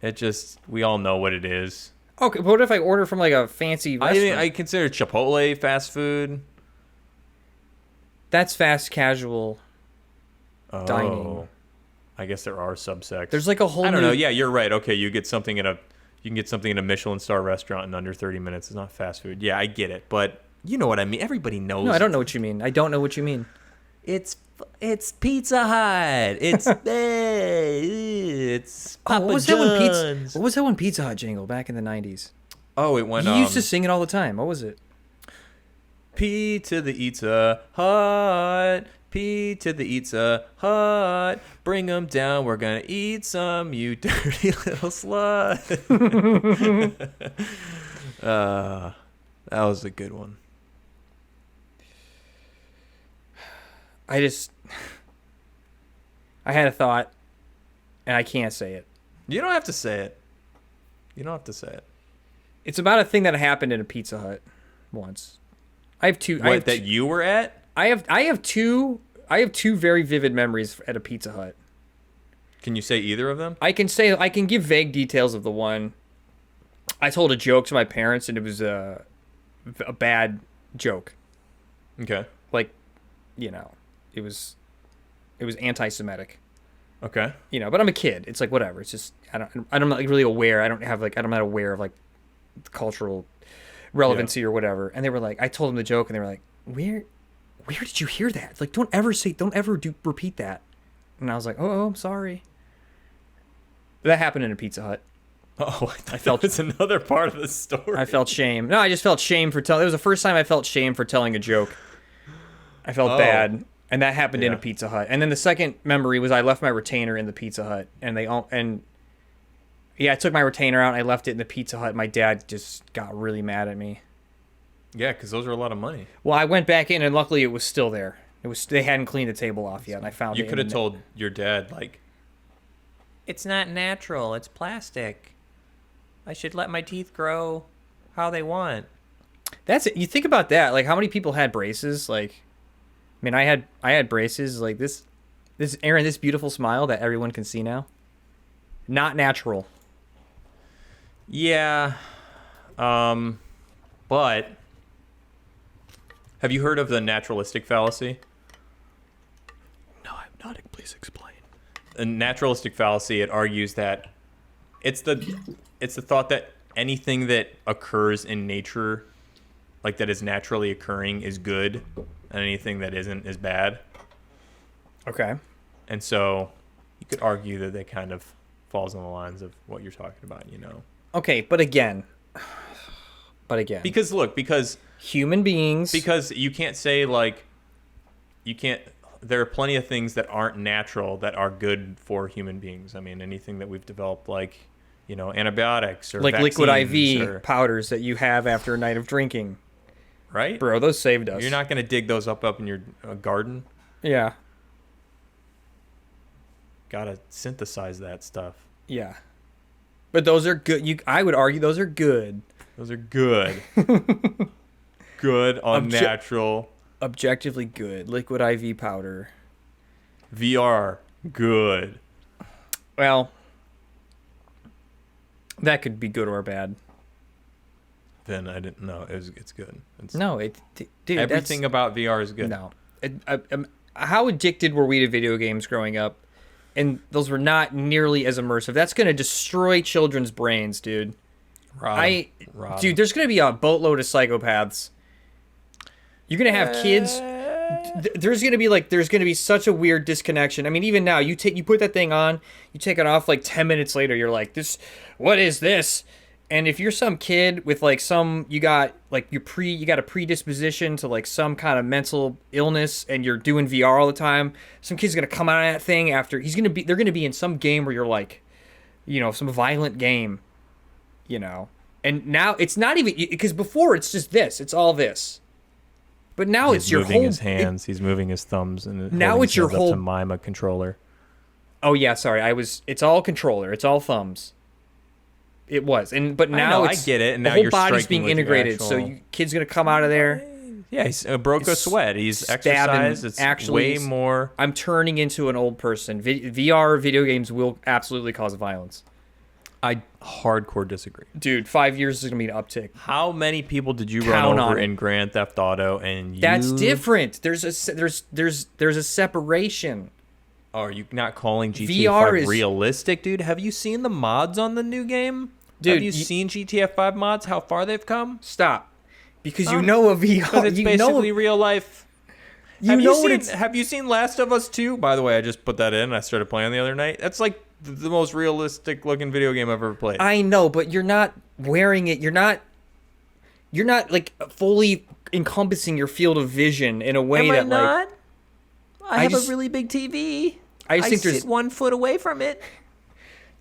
It just, we all know what it is.
Okay, but what if I order from like a fancy restaurant?
I consider Chipotle fast food.
That's fast casual dining.
I guess there are subsects.
There's like a whole
I don't know. Yeah, you're right. Okay, you can get something in a Michelin star restaurant in under 30 minutes. It's not fast food. Yeah, I get it, but you know what I mean. Everybody knows.
No, I don't know what you mean. I don't know what you mean.
It's Pizza Hut. It's Papa
what was
John's.
What was that one Pizza Hut jingle back in the 90s?
Oh, it went.
You used to sing it all the time. What was it?
P to the Pizza Hut. P to the Pizza Hut. Bring 'em down. We're gonna eat some. You dirty little slut. That was a good one.
I had a thought, and I can't say it.
You don't have to say it.
It's about a thing that happened in a Pizza Hut once. I have two.
That you were at?
I have two very vivid memories at a Pizza Hut.
Can you say either of them?
I can give vague details of the one. I told a joke to my parents, and it was a bad joke.
Okay.
Like, you know, it was anti-Semitic.
Okay.
You know, but I'm a kid. It's like whatever. It's just I'm not really aware. I'm not aware of like cultural relevancy or whatever. And they were like, I told them the joke, and they were like, where did you hear that? Like, don't ever repeat that. And I was like, oh, I'm sorry. That happened in a Pizza Hut.
Oh, I felt it's another part of the story.
I felt shame. No, I just felt shame for telling. It was the first time I felt shame for telling a joke. I felt bad, and that happened in a Pizza Hut. And then the second memory was I left my retainer in the Pizza Hut, and I took my retainer out and I left it in the Pizza Hut. My dad just got really mad at me.
Yeah, because those are a lot of money.
Well, I went back in, and luckily it was still there. They hadn't cleaned the table off yet, and I found it.
You could have told your dad, like,
It's not natural. It's plastic. I should let my teeth grow how they want.
That's it. You think about that. Like, how many people had braces? Like, I mean, I had braces. Like this Aaron, this beautiful smile that everyone can see now. Not natural.
yeah. But have you heard of the naturalistic fallacy?
No, I'm not. Please explain.
A naturalistic fallacy, it argues that it's the thought that anything that occurs in nature, like that is naturally occurring, is good, and anything that isn't is bad.
Okay.
And so you could argue that that kind of falls on the lines of what you're talking about, you know.
Okay, but again,
because
human beings,
because you can't say like there are plenty of things that aren't natural that are good for human beings. I mean, anything that we've developed, like, you know, antibiotics or
like liquid IV
or,
powders that you have after a night of drinking.
right?
Bro, those saved us.
You're not going to dig those up in your garden.
Yeah.
Gotta synthesize that stuff.
Yeah. But those are good. I would argue those are good.
Those are good. Good on natural.
Objectively good. Liquid IV powder.
VR, good.
Well, that could be good or bad.
Then I didn't know. It's good.
Dude,
everything about VR is good.
No. How addicted were we to video games growing up? And those were not nearly as immersive. That's going to destroy children's brains, dude. Dude, there's going to be a boatload of psychopaths. You're going to have kids. There's going to be such a weird disconnection. I mean, even now, you put that thing on, you take it off, like 10 minutes later, you're like, what is this? And if you're some kid with like you got a predisposition to like some kind of mental illness, and you're doing VR all the time, some kid's gonna come out of that thing after they're gonna be in some game where you're like, you know, some violent game, you know. And now it's not even, because before it's just this, it's all this. But now it's your whole.
He's moving his hands. He's moving his thumbs, and
now it's your whole.
To mime a controller.
Oh yeah, sorry. It's all controller. It's all thumbs. It was, but now
I get it. And
the
now
whole
you're
body's being integrated.
actual...
So kid's gonna come out of there.
Yeah, he's broke a sweat. He's exercised. It's actually way more.
I'm turning into an old person. VR video games will absolutely cause violence.
I hardcore disagree,
dude. 5 years is gonna be an uptick.
How many people did you run over in Grand Theft Auto? And
that's different. There's a separation.
Oh, are you not calling GTA 5 realistic, dude? Have you seen the mods on the new game? Dude, have you seen GTA 5 mods? How far they've come?
Stop. Because you know a VR.
Because it's basically real life. Have you seen Last of Us 2? By the way, I just put that in. I started playing the other night. That's like the most realistic looking video game I've ever played.
I know, but you're not wearing it. You're not like fully encompassing your field of vision in a way that like.
I have a really big TV.
I think
sit 1 foot away from it.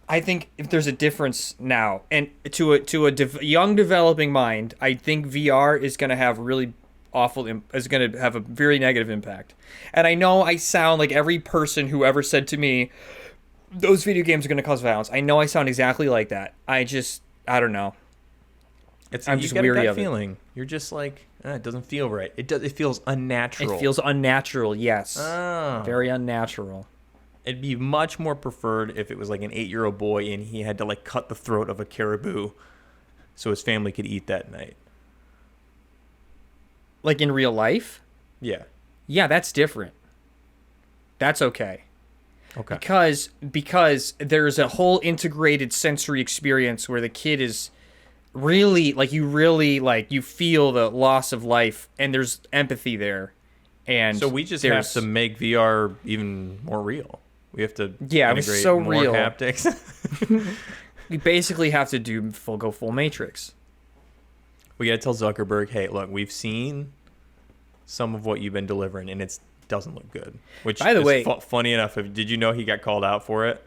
I think if there's a difference now, and to a young developing mind, I think VR is going to have really is going to have a very negative impact. And I know I sound like every person who ever said to me, those video games are going to cause violence. I know I sound exactly like that. I don't know. I'm just weary of
feeling. You're just like, it doesn't feel right. It feels unnatural.
It feels unnatural, yes. Oh. Very unnatural.
It'd be much more preferred if it was like an 8-year-old boy and he had to like cut the throat of a caribou so his family could eat that night.
Like in real life?
Yeah.
Yeah, that's different. That's okay.
Okay.
Because there's a whole integrated sensory experience where the kid is really like you feel the loss of life and there's empathy there. And
so we just have to make VR even more real. We have to
it was so
more
real.
haptics.
We basically have to go full Matrix.
We got to tell Zuckerberg, hey, look, we've seen some of what you've been delivering, and it doesn't look good. Which, by the way, funny enough, did you know he got called out for it?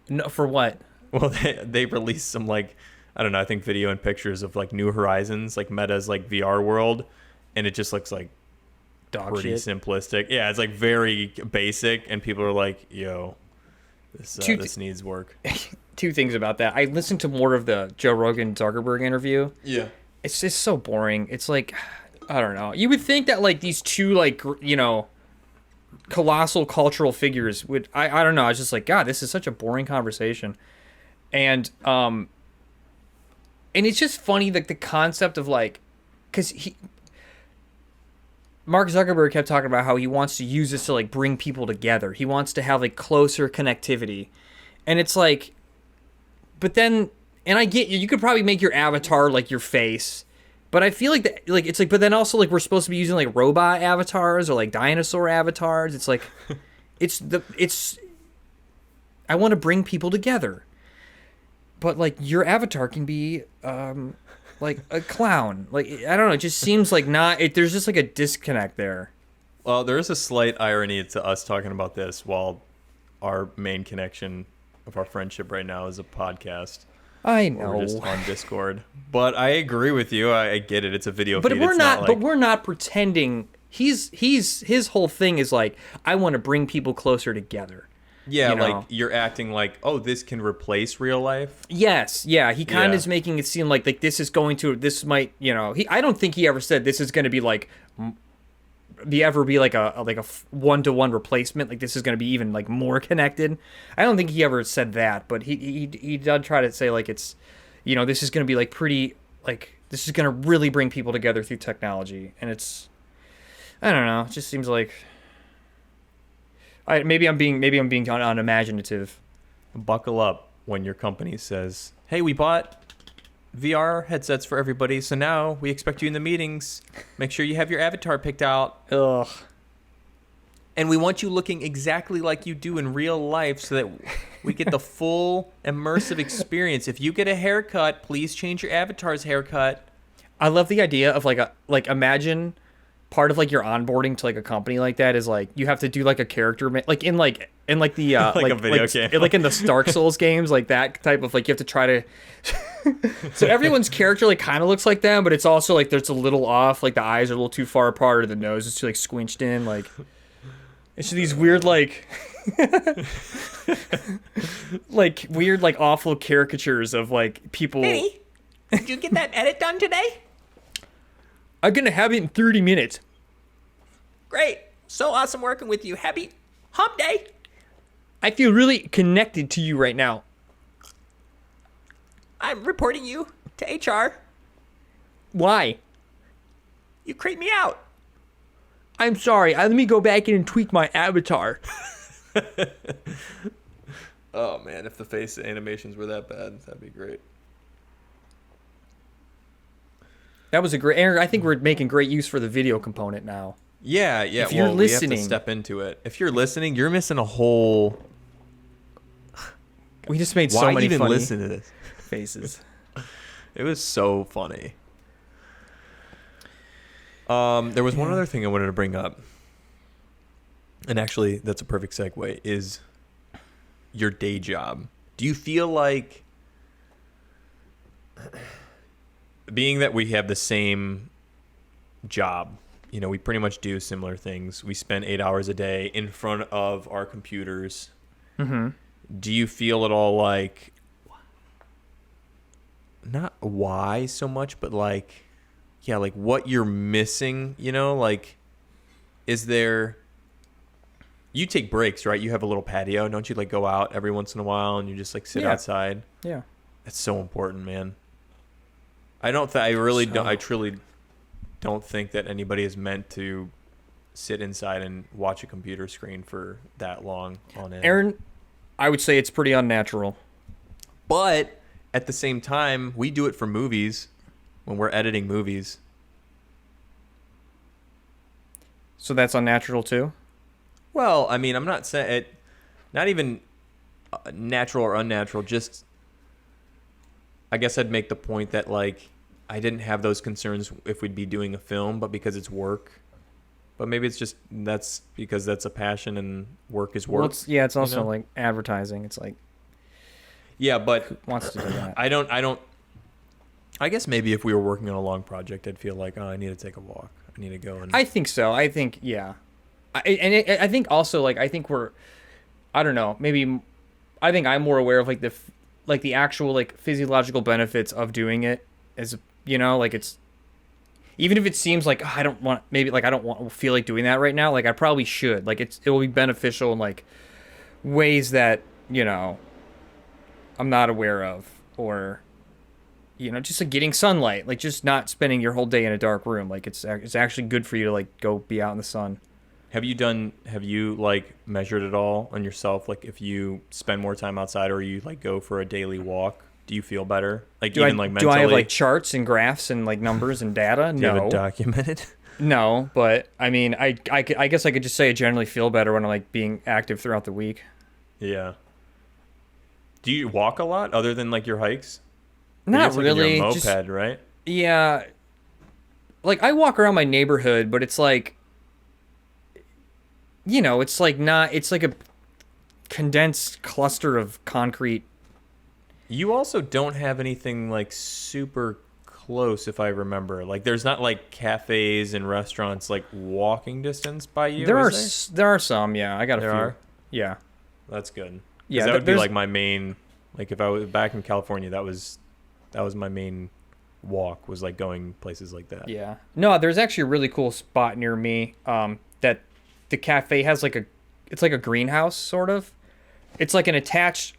No, for what?
Well, they released some, like, I don't know, I think video and pictures of, like, New Horizons, like Meta's, like, VR world, and it just looks like pretty simplistic. Yeah, it's, like, very basic, and people are like, yo, this needs work.
2 things about that. I listened to more of the Joe Rogan Zuckerberg interview.
Yeah.
It's just so boring. It's like, I don't know. You would think that like these 2 like, you know, colossal cultural figures would, I don't know. I was just like, God, this is such a boring conversation. And it's just funny like the concept of like, cause Mark Zuckerberg kept talking about how he wants to use this to like bring people together. He wants to have like closer connectivity. And it's like, but then, and I get you could probably make your avatar like your face, but I feel like that, like, it's like, but then also like we're supposed to be using like robot avatars or like dinosaur avatars. It's like, I want to bring people together, but like your avatar can be, like a clown. Like, I don't know. It just seems like there's just like a disconnect there.
Well, there is a slight irony to us talking about this while our main connection of our friendship right now is a podcast.
I know.
We're just on Discord. But I agree with you. I get it. It's a video
but
feed.
But we're not pretending. His whole thing is like, I want to bring people closer together.
Yeah,
you know?
like you're acting like, oh, this can replace real life.
Yes, yeah. He kind of is making it seem like this might, you know. I don't think he ever said this is going to be like a one-to-one replacement, like this is going to be even like more connected. I don't think he ever said that, but he did try to say like it's, you know, this is going to be like pretty, like this is going to really bring people together through technology. And it's, I don't know, it just seems like maybe I'm being unimaginative.
Buckle up when your company says, hey, we bought VR headsets for everybody, so now we expect you in the meetings. Make sure you have your avatar picked out.
Ugh.
And we want you looking exactly like you do in real life so that we get the full immersive experience. If you get a haircut, please change your avatar's haircut.
I love the idea of like imagine part of like your onboarding to like a company like that is like you have to do like a character like in the
like a video game,
like in the Dark Souls games, like that type of like you have to try to so everyone's character like kind of looks like them, but it's also like there's a little off, like the eyes are a little too far apart or the nose is too like squinched in, like it's these weird like like weird like awful caricatures of like people.
Hey, did you get that edit done today?
I'm gonna have it in 30 minutes.
Great. So awesome working with you. Happy hump day.
I feel really connected to you right now.
I'm reporting you to HR.
Why?
You creep me out.
I'm sorry. Let me go back in and tweak my avatar.
Oh, man. If the face animations were that bad, that'd be great.
That was a great... Aaron, I think we're making great use for the video component now.
Yeah.
If you're listening...
we have to step into it. If you're listening, you're missing a whole...
We just made so many funny...
Why even listen to this?
Faces.
It was so funny. There was one other thing I wanted to bring up. And actually, that's a perfect segue, is your day job. Do you feel like... being that we have the same job, you know, we pretty much do similar things. We spend 8 hours a day in front of our computers.
Mm-hmm.
Do you feel at all like, not why so much, but like, yeah, like what you're missing, you know, like, is there You take breaks, right? You have a little patio. Don't you like go out every once in a while and you just like sit outside?
Yeah.
That's so important, man. I truly don't think that anybody is meant to sit inside and watch a computer screen for that long on end.
Aaron, I would say it's pretty unnatural.
But at the same time, we do it for movies when we're editing movies.
So that's unnatural too?
Well, I mean, I'm not saying it, not even natural or unnatural, just I guess I'd make the point that like I didn't have those concerns if we'd be doing a film, but because it's work. But maybe it's just that's because that's a passion and work is work.
Well, it's also like advertising. It's like
but
who wants to do that?
I don't. I guess maybe if we were working on a long project, I'd feel like, oh, I need to take a walk. I need to go and.
I think so. I think I think also like I think we're, I don't know, maybe I think I'm more aware of like the actual like physiological benefits of doing it, as like it's, even if it seems like I don't want, maybe like I don't want feel like doing that right now, like I probably should, like it will be beneficial in like ways that I'm not aware of, or just like getting sunlight, like just not spending your whole day in a dark room, like it's actually good for you to like go be out in the sun.
Have you like measured it all on yourself? Like if you spend more time outside or you like go for a daily walk, do you feel better? Like like mentally?
Do I have like charts and graphs and like numbers and data?
Do you have it documented?
No, but I mean, I guess I could just say I generally feel better when I'm like being active throughout the week.
Yeah. Do you walk a lot other than like your hikes?
Not really.
Your moped, right?
Yeah. Like I walk around my neighborhood, but it's like, it's like not, it's like a condensed cluster of concrete.
You also don't have anything like super close, if I remember. Like there's not like cafes and restaurants like walking distance by you.
There are some, yeah. I got a few.
Are?
Yeah.
That's good.
Yeah,
that would be like my main, like if I was back in California, that was my main walk, was like going places like that.
Yeah. No, there's actually a really cool spot near me that the cafe has like it's like a greenhouse sort of. It's like an attached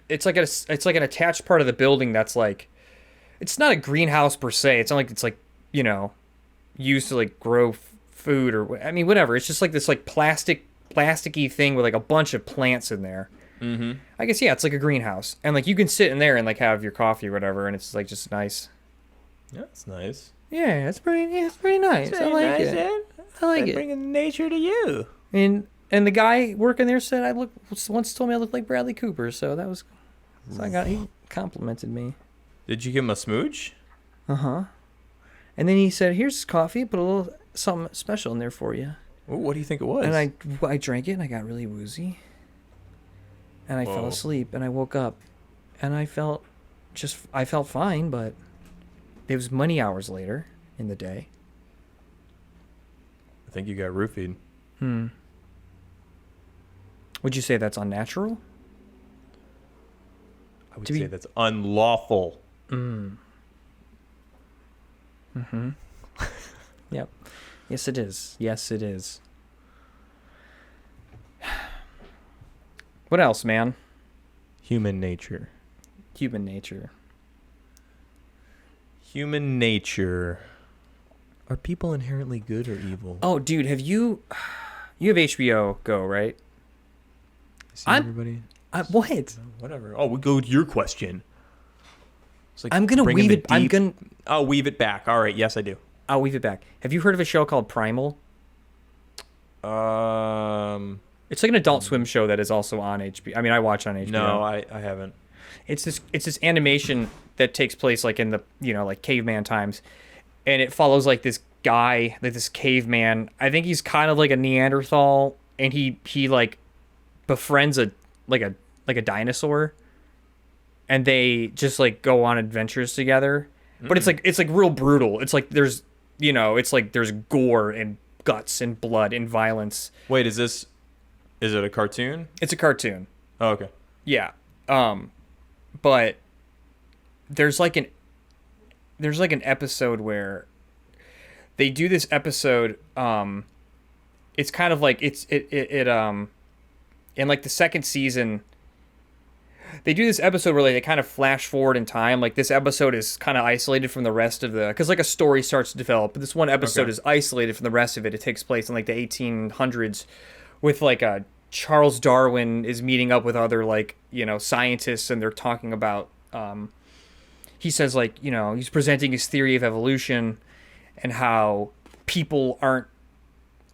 it's like an attached part of the building that's like, it's not a greenhouse per se. It's not like it's like, used to like grow food or I mean whatever. It's just like this like plasticky thing with like a bunch of plants in there.
Mm-hmm.
I guess it's like a greenhouse, and like you can sit in there and like have your coffee or whatever, and it's like just nice.
Yeah, it's nice.
Yeah, it's pretty nice. I like it. I like it.
Bringing nature to you.
And the guy working there said once told me I looked like Bradley Cooper, so that was, he complimented me.
Did you give him a smooch?
Uh-huh. And then he said, "Here's coffee, put a little something special in there for you."
Ooh, what do you think it was?
And I drank it and I got really woozy. And I fell asleep and I woke up and I felt fine, but it was many hours later in the day.
I think you got roofied.
Would you say that's unnatural?
I would say that's unlawful.
Mm-hmm. Yep. Yes, it is. Yes, it is. What else, man?
Human nature.
Human nature.
Human nature. Are people inherently good or evil?
Oh, dude, you have HBO Go, right?
Everybody?
What?
Whatever. Oh, we go with your question. Like
I'm gonna weave it.
I'll weave it back. All right. Yes, I do.
I'll weave it back. Have you heard of a show called Primal? It's like an Adult Swim show that is also on HBO. I mean, I watch on HBO.
No, I haven't.
It's this animation that takes place like in the like caveman times, and it follows like this guy, like this caveman. I think he's kind of like a Neanderthal, and he like befriends a dinosaur, and they just like go on adventures together. But it's like real brutal. It's like there's there's gore and guts and blood and violence.
Wait, is it a cartoon?
It's a cartoon.
Oh, okay.
Yeah. But there's like an episode where they do this episode it's kind of like it in like the second season they do this episode where like, they kind of flash forward in time. Like this episode is kind of isolated from the rest of the, because like a story starts to develop, but this one episode is isolated from the rest of it. It takes place in like the 1800s with like a Charles Darwin is meeting up with other like, you know, scientists, and they're talking about he says like, you know, he's presenting his theory of evolution and how people aren't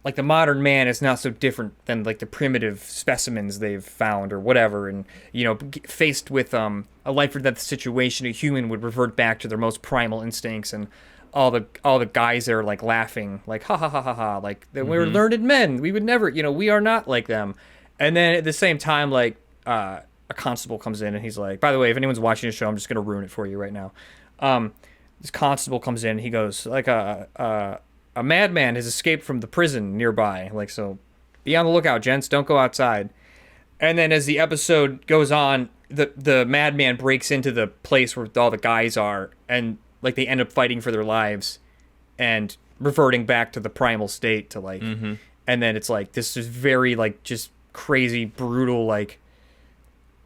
like the modern man is not so different than like the primitive specimens they've found or whatever. And, you know, faced with a life or death situation, a human would revert back to their most primal instincts. And all the guys there like laughing, like, ha ha ha ha ha. Like we're learned men. We would never, you know, we are not like them. And then at the same time, like a constable comes in and he's like, by the way, if anyone's watching the show, I'm just going to ruin it for you right now. This constable comes in and he goes like, a madman has escaped from the prison nearby. Like, so be on the lookout, gents. Don't go outside. And then as the episode goes on, the madman breaks into the place where all the guys are, and like they end up fighting for their lives and reverting back to the primal state to like, and then it's like, this is very like just crazy, brutal, like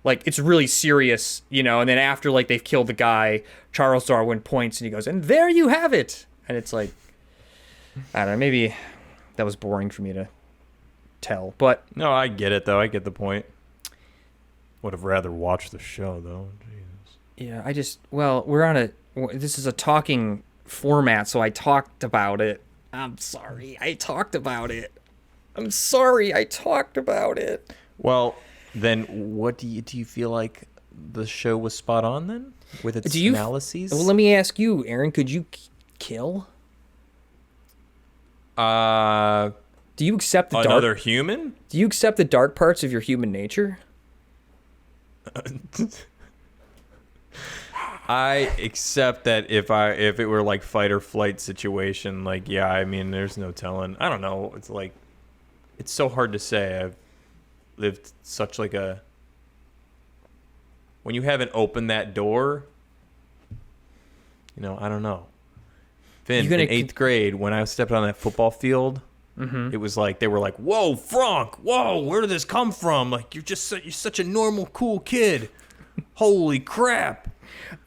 it's really serious, you know, and then after like they've killed the guy, Charles Darwin points and he goes, and there you have it. And it's like, I don't know, maybe that was boring for me to tell, but...
No, I get it, though. I get the point. Would have rather watched the show, though. Jesus.
Yeah, this is a talking format, so I talked about it. I'm sorry, I talked about it.
Well, then what do you feel like the show was spot on, then? With its analyses?
Well, let me ask you, Aaron, could you kill? Do you accept
another human?
Do you accept the dark parts of your human nature?
I accept that if it were like fight or flight situation, like, yeah, I mean, there's no telling. I don't know. It's like, it's so hard to say. I've lived such like when you haven't opened that door, you know, I don't know. Finn, in 8th grade, when I stepped on that football field, it was like, they were like, whoa, Frank, whoa, where did this come from? Like, you're such a normal, cool kid. Holy crap.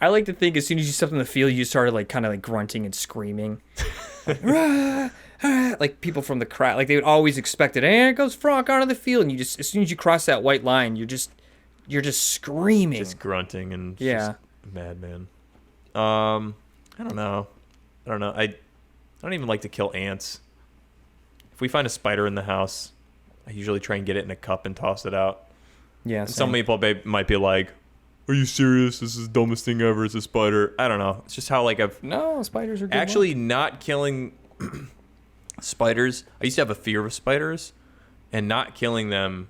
I like to think as soon as you stepped on the field, you started like kind of like grunting and screaming. Like, rah, rah, like people from the crowd, like they would always expect it. And here goes Frank onto the field. And you just, as soon as you cross that white line, you're just screaming.
Just grunting and just madman. I don't know. I don't even like to kill ants. If we find a spider in the house, I usually try and get it in a cup and toss it out. Yeah. And some people might be like, "Are you serious? This is the dumbest thing ever. It's a spider." I don't know. It's just how like
no, spiders are good
actually not killing spiders. I used to have a fear of spiders, and not killing them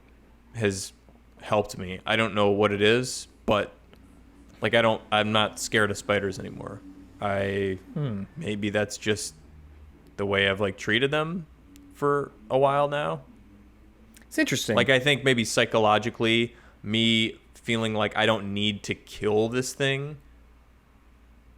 has helped me. I don't know what it is, but like I'm not scared of spiders anymore. Maybe that's just the way I've like treated them for a while now.
It's interesting.
Like I think maybe psychologically, me feeling like I don't need to kill this thing,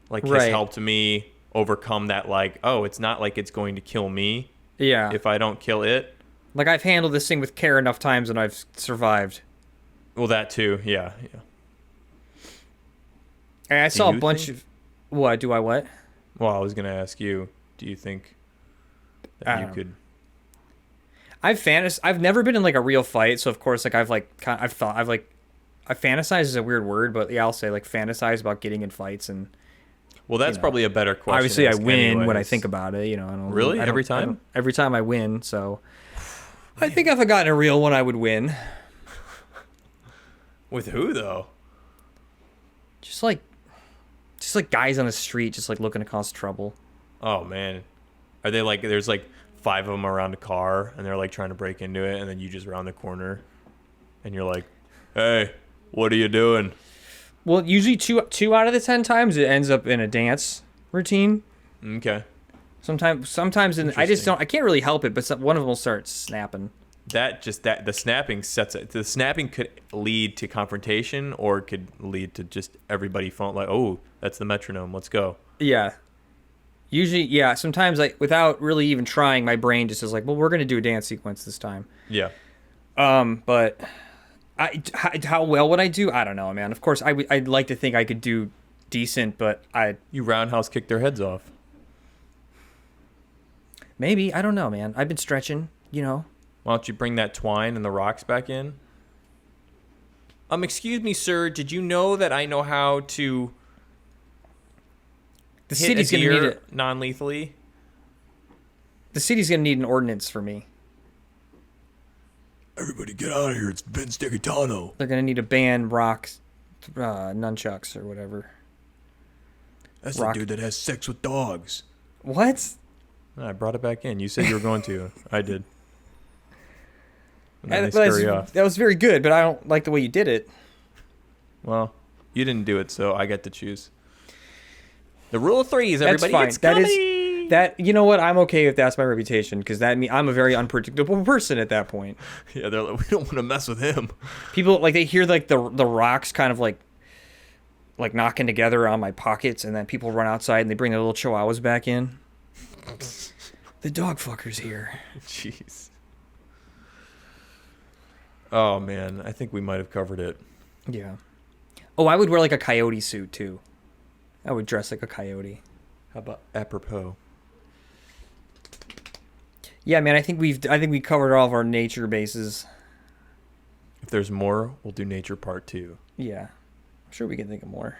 like has helped me overcome that. Like, oh, it's not like it's going to kill me. Yeah. If I don't kill it.
Like I've handled this thing with care enough times and I've survived.
Well, that too. Yeah.
And I saw a bunch of. What? Do I what?
Well, I was going to ask you, do you think that you could...
I've never been in like a real fight, so of course like I fantasize is a weird word, but yeah, I'll say like fantasize about getting in fights. And
well, that's probably a better question.
Obviously I win when I think about it, you know.
Really? Every time?
Every time I win, so I think if I got in a real one I would win.
With who though?
Just like guys on the street just like looking to cause trouble.
Oh man. Are they like, there's like 5 of them around a car and they're like trying to break into it, and then you just round the corner and you're like, "Hey, what are you doing?"
Well, usually two out of the 10 times it ends up in a dance routine.
Okay.
Sometimes I can't really help it, but one of them will start snapping.
The snapping could lead to confrontation, or it could lead to just everybody falling like, "Oh, that's the metronome. Let's go."
Yeah. Usually, yeah. Sometimes, like without really even trying, my brain just is like, "Well, we're gonna do a dance sequence this time."
Yeah.
But how well would I do? I don't know, man. Of course, I'd like to think I could do decent, but
You roundhouse kick their heads off.
maybe I don't know, man. I've been stretching, you know.
Why don't you bring that twine and the rocks back in? Excuse me, sir. Did you know that I know how to
The
hit
city's
a
gonna need
deer
it.
non-lethally?
The city's gonna need an ordinance for me.
Everybody get out of here. It's Vince DiGaetano.
They're gonna need to ban rocks, nunchucks or whatever.
That's
Rock.
the dude that has sex with dogs.
What?
I brought it back in. You said you were going to. I did. And then they
That's-
scurry off.
that was very good, but I don't like the way you did it.
Well, you didn't do it, so I get to choose. The rule of threes,
That's
everybody.
fine.
It's
That
comedy.
is that. You know what? I'm okay if that's my reputation because that means I'm a very unpredictable person at that point.
Yeah, they're like, we don't want to mess with him.
People like they hear like the rocks kind of like knocking together on my pockets, and then people run outside and they bring their little chihuahuas back in. The dog fucker's here.
Jeez. Oh man, I think we might have covered it.
Yeah. Oh, I would wear like a coyote suit too. I would dress like a coyote.
How about apropos?
Yeah, man. I think we covered all of our nature bases.
If there's more, we'll do nature part 2.
Yeah, I'm sure we can think of more.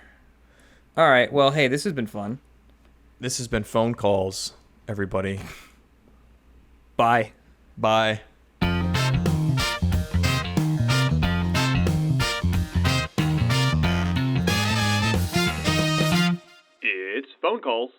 All right. Well, hey, this has been fun.
This has been Fonecallz, everybody.
Bye.
Bye.
It's Fonecallz.